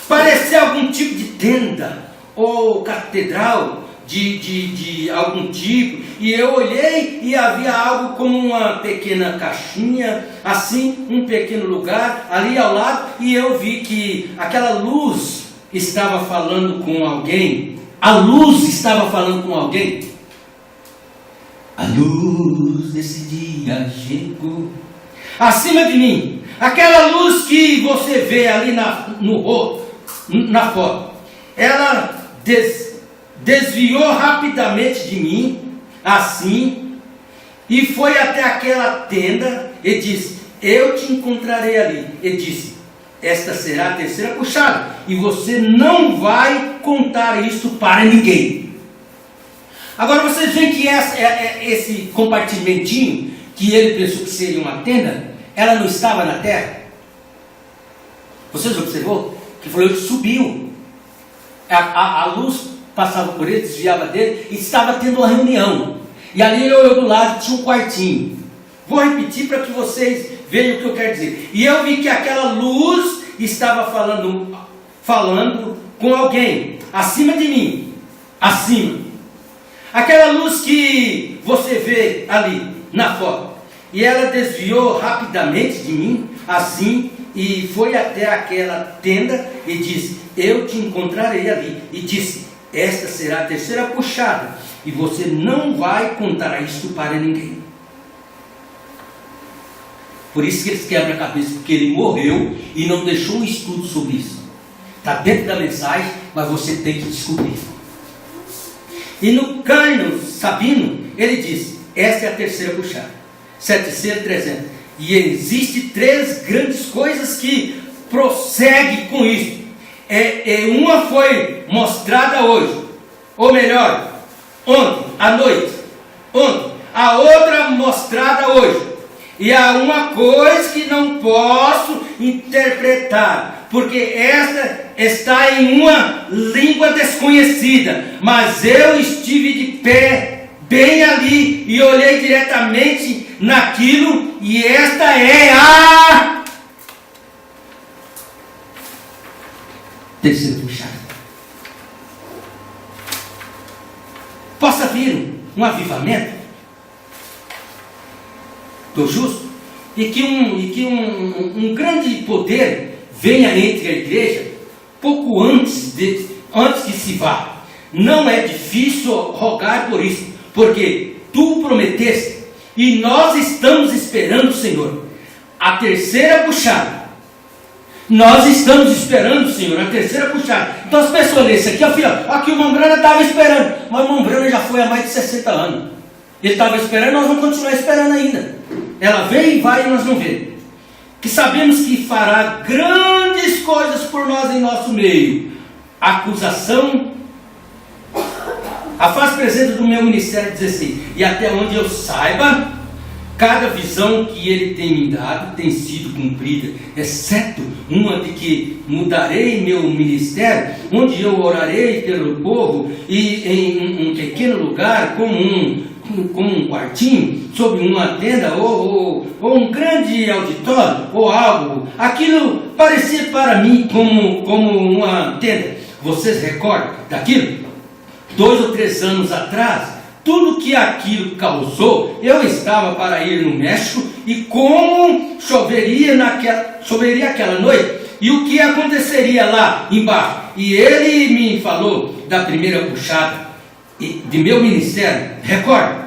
Parecia algum tipo de tenda ou catedral de algum tipo. E eu olhei e havia algo como uma pequena caixinha, assim, um pequeno lugar ali ao lado. E eu vi que aquela luz estava falando com alguém. A luz estava falando com alguém. A luz desse dia chegou acima de mim. Aquela luz que você vê ali no rosto, na foto, ela desviou rapidamente de mim, assim, e foi até aquela tenda e disse: eu te encontrarei ali. E disse: esta será a terceira puxada, e você não vai contar isso para ninguém. Agora vocês veem que esse compartimentinho, que ele pensou que seria uma tenda, ela não estava na terra. Vocês observou? Que falou que subiu. A luz passava por ele, desviava dele, e estava tendo uma reunião. E ali ele olhou do lado, tinha um quartinho. Vou repetir para que vocês vejam o que eu quero dizer. E eu vi que aquela luz estava falando com alguém, acima de mim, acima. Aquela luz que você vê ali na foto. E ela desviou rapidamente de mim, assim, e foi até aquela tenda e disse: eu te encontrarei ali. E disse: esta será a terceira puxada, e você não vai contar isto para ninguém. Por isso que eles quebram a cabeça, porque ele morreu e não deixou um estudo sobre isso. Está dentro da mensagem, mas você tem que descobrir. E no Cânino Sabino, ele diz: esta é a terceira puxada, 700, 300. E existe 3 grandes coisas que prosseguem com isso. Uma foi mostrada hoje, ou melhor, ontem, à noite. Ontem. A outra mostrada hoje. E há uma coisa que não posso interpretar, porque esta está em uma língua desconhecida. Mas eu estive de pé, bem ali, e olhei diretamente naquilo, e esta é a terceira puxada. Possa vir um avivamento do justo, e que um grande poder venha entre a igreja pouco antes que se vá. Não é difícil rogar por isso, porque tu prometeste, e nós estamos esperando, Senhor, a terceira puxada. Nós estamos esperando, Senhor, a terceira puxada. Então as pessoas lêem isso aqui, ó, filho, aqui o Mombrana estava esperando, mas o Mombrana já foi há mais de 60 anos. Ele estava esperando, nós vamos continuar esperando ainda. Ela vem e vai e nós não vemos. Que sabemos que fará grandes coisas por nós em nosso meio. Acusação, a fase presente do meu ministério diz assim: e até onde eu saiba, cada visão que ele tem me dado tem sido cumprida, exceto uma de que mudarei meu ministério, onde eu orarei pelo povo, e em um pequeno lugar, como um quartinho, sobre uma tenda, ou um grande auditório, ou algo. Aquilo parecia para mim como uma tenda. Vocês recordam daquilo? 2 ou 3 anos atrás, tudo que aquilo causou, eu estava para ir no México, e como choveria aquela noite, e o que aconteceria lá embaixo. E ele me falou da primeira puxada de meu ministério, recorda?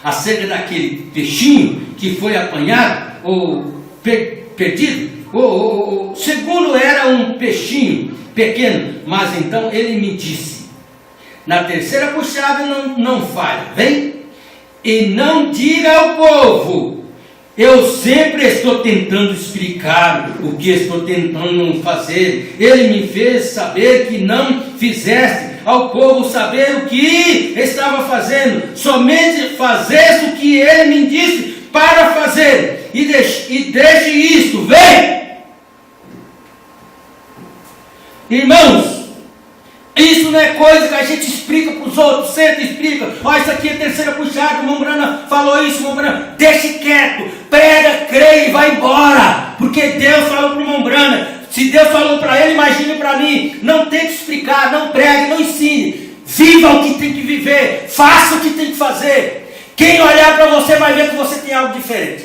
Acerca daquele peixinho que foi apanhado, ou perdido, ou segundo era um peixinho pequeno, mas então ele me disse: na terceira puxada não falha, vem e não diga ao povo. Eu sempre estou tentando explicar o que estou tentando fazer. Ele me fez saber que não fizeste ao povo saber o que estava fazendo, somente fazeste o que ele me disse para fazer, e deixe isto, vem. Irmãos, isso não é coisa que a gente explica para os outros, senta e explica, ó, isso aqui é terceira puxada, o irmão Brana falou isso, o irmão Brana, deixe quieto, prega, creia e vai embora, porque Deus falou para o irmão Brana. Se Deus falou para ele, imagine para mim. Não tem que explicar, não pregue, não ensine. Viva o que tem que viver, faça o que tem que fazer. Quem olhar para você vai ver que você tem algo diferente.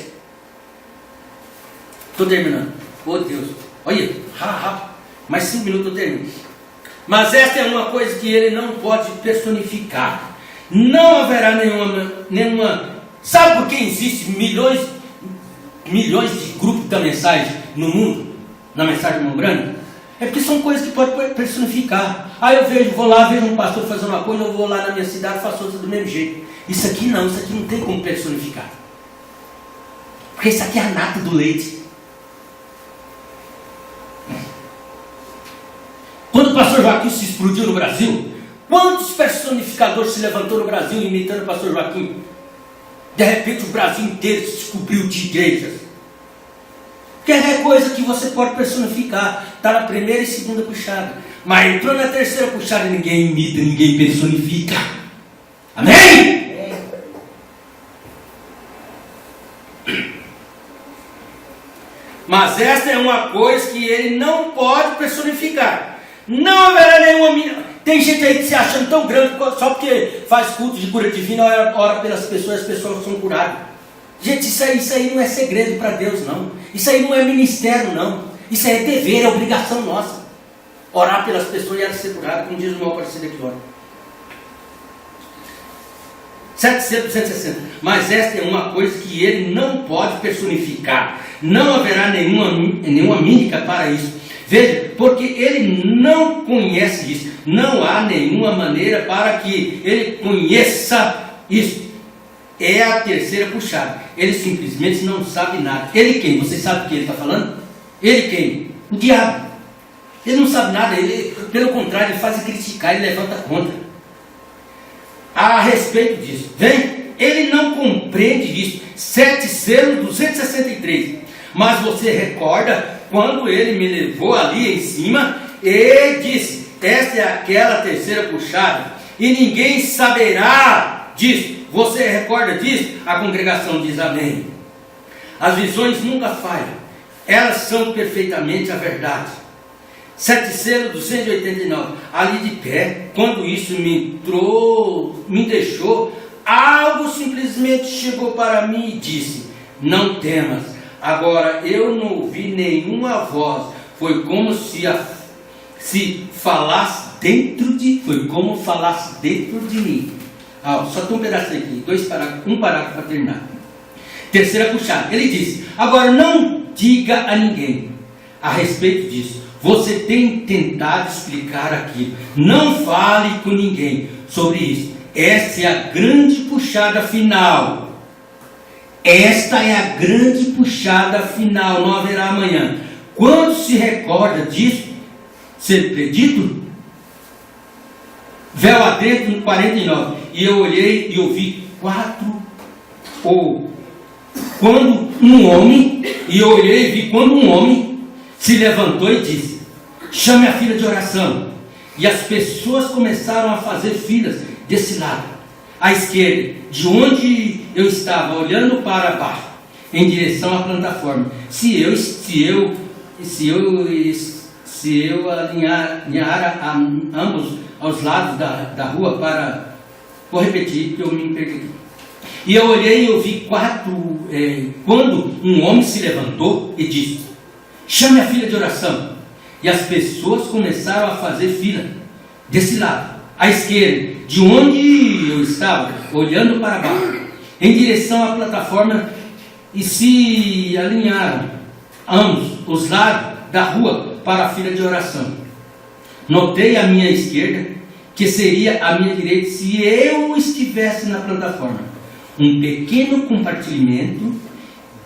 Estou terminando. Oh Deus, olha, mais 5 minutos eu termino. Mas esta é uma coisa que ele não pode personificar. Não haverá nenhuma. Sabe por que existe milhões de grupos da mensagem no mundo? Na mensagem do Brana? É porque são coisas que pode personificar. Aí eu vou lá, vejo um pastor fazendo uma coisa, eu vou lá na minha cidade e faço outra do mesmo jeito. Isso aqui não tem como personificar. Porque isso aqui é a nata do leite. Quando o pastor Joaquim se explodiu no Brasil, quantos personificadores se levantou no Brasil imitando o pastor Joaquim? De repente o Brasil inteiro se descobriu de igrejas. Porque é coisa que você pode personificar. Está na primeira e segunda puxada. Mas entrou na terceira puxada, ninguém imita, ninguém personifica. Amém? Mas esta é uma coisa que ele não pode personificar. Não haverá nenhuma. Tem gente aí que se achando tão grande só porque faz culto de cura divina, ora pelas pessoas, as pessoas são curadas. Gente, isso aí não é segredo para Deus, não. Isso aí não é ministério, não. Isso aí é dever, é obrigação nossa. Orar pelas pessoas e elas ser curadas, como diz o irmão Aparecido aqui, olha. 760. Mas esta é uma coisa que ele não pode personificar. Não haverá nenhuma mímica para isso. Veja, porque ele não conhece isso. Não há nenhuma maneira para que ele conheça isso. É a terceira puxada. Ele simplesmente não sabe nada. Ele quem? Você sabe o que ele está falando? Ele quem? O diabo. Ele não sabe nada. Ele, pelo contrário, ele faz criticar, ele levanta contra. A respeito disso, vem? Ele não compreende isso. 7 selos, 263. Mas você recorda quando ele me levou ali em cima e disse: esta é aquela terceira puxada e ninguém saberá disso. Você recorda disso? A congregação diz amém. As visões nunca falham. Elas são perfeitamente a verdade. 7 selos, 289. Ali de pé, quando isso me deixou, algo simplesmente chegou para mim e disse: não temas. Agora eu não ouvi nenhuma voz. Foi como se falasse dentro de. Foi como falasse dentro de mim. Só tem um pedacinho aqui, um parágrafo para terminar. Terceira puxada. Ele disse: agora não diga a ninguém a respeito disso. Você tem tentado explicar aquilo. Não fale com ninguém sobre isso. Esta é a grande puxada final. Esta é a grande puxada final. Não haverá amanhã. Quando se recorda disso ser predito, véu adentro no 49. E eu olhei e ouvi 4 quando um homem, e eu olhei e vi quando um homem se levantou e disse: chame a fila de oração. E as pessoas começaram a fazer filas desse lado, à esquerda, de onde eu estava, olhando para baixo, em direção à plataforma. Se eu alinhar ambos aos lados da rua para... Vou repetir, porque eu me perdi aqui. E eu olhei e eu vi quando um homem se levantou e disse: chame a fila de oração. E as pessoas começaram a fazer fila desse lado, à esquerda, de onde eu estava, olhando para baixo, em direção à plataforma, e se alinharam ambos os lados da rua para a fila de oração. Notei à minha esquerda, que seria a minha direita se eu estivesse na plataforma, um pequeno compartimento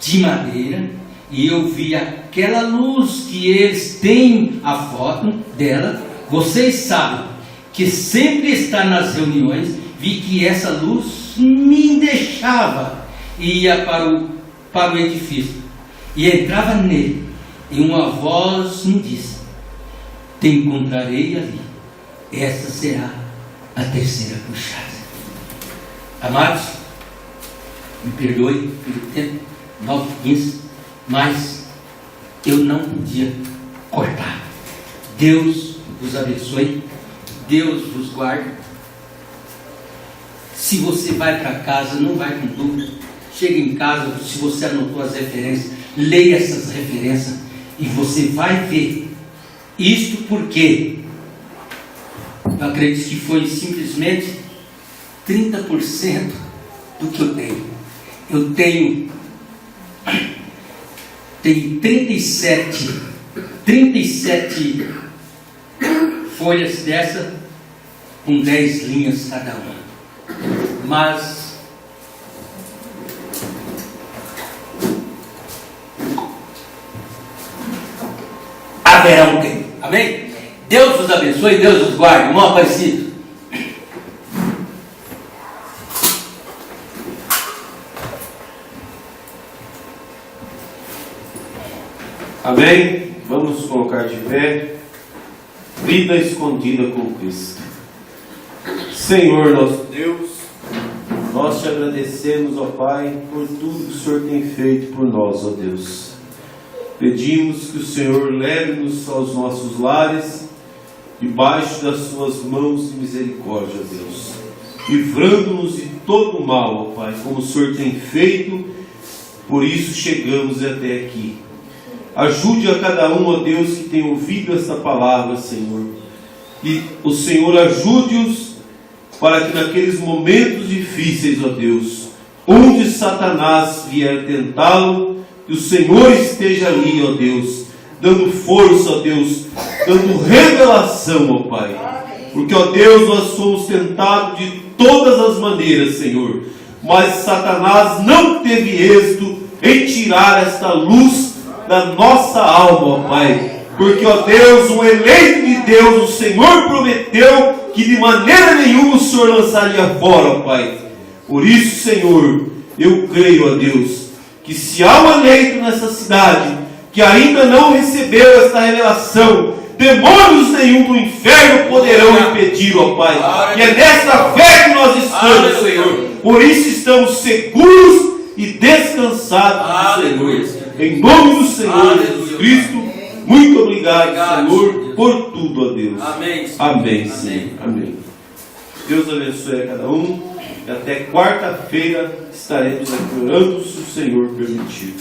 de madeira, e eu vi aquela luz que eles têm a foto dela. Vocês sabem que sempre está nas reuniões. Vi que essa luz me deixava e ia para o edifício e entrava nele, e uma voz me disse:
te encontrarei ali. Essa será a terceira puxada. Amados, me perdoe pelo tempo, 9h15, mas eu não podia cortar. Deus vos abençoe, Deus vos guarde. Se você vai para casa, não vai com dúvida. Chega em casa, se você anotou as referências, leia essas referências e você vai ver. Isto porque eu acredito que foi simplesmente 30% do que eu tenho. Eu tenho 37 folhas dessa com 10 linhas cada uma. Mas haverá um tempo. Amém? Deus vos abençoe, Deus vos guarde. Irmão Aparecido.
Amém? Vamos colocar de pé. Vida escondida com Cristo. Senhor nosso Deus, nós te agradecemos, ó Pai, por tudo que o Senhor tem feito por nós, ó Deus. Pedimos que o Senhor leve-nos aos nossos lares, debaixo das suas mãos de misericórdia, ó Deus, livrando-nos de todo o mal, ó Pai, como o Senhor tem feito, por isso chegamos até aqui. Ajude a cada um, ó Deus, que tem ouvido esta palavra, Senhor, e o Senhor ajude-os para que naqueles momentos difíceis, ó Deus, onde Satanás vier tentá-lo, que o Senhor esteja ali, ó Deus, dando força, ó Deus, dando revelação, ó Pai. Porque, ó Deus, nós somos tentados de todas as maneiras, Senhor, mas Satanás não teve êxito em tirar esta luz da nossa alma, ó Pai. Porque, ó Deus, o eleito de Deus, o Senhor prometeu que de maneira nenhuma o Senhor lançaria fora, ó Pai. Por isso, Senhor, eu creio, ó Deus, que se há um eleito nessa cidade que ainda não recebeu esta revelação, demônios nenhum do inferno poderão impedir, ó Pai. E é nessa fé que nós estamos, Senhor. Por isso estamos seguros e descansados no Senhor. Em nome do Senhor Jesus Cristo. Muito obrigado, Senhor, por tudo, ó Deus. Amém, Senhor. Amém. Deus abençoe a cada um. E até quarta-feira estaremos aqui orando, se o Senhor permitir.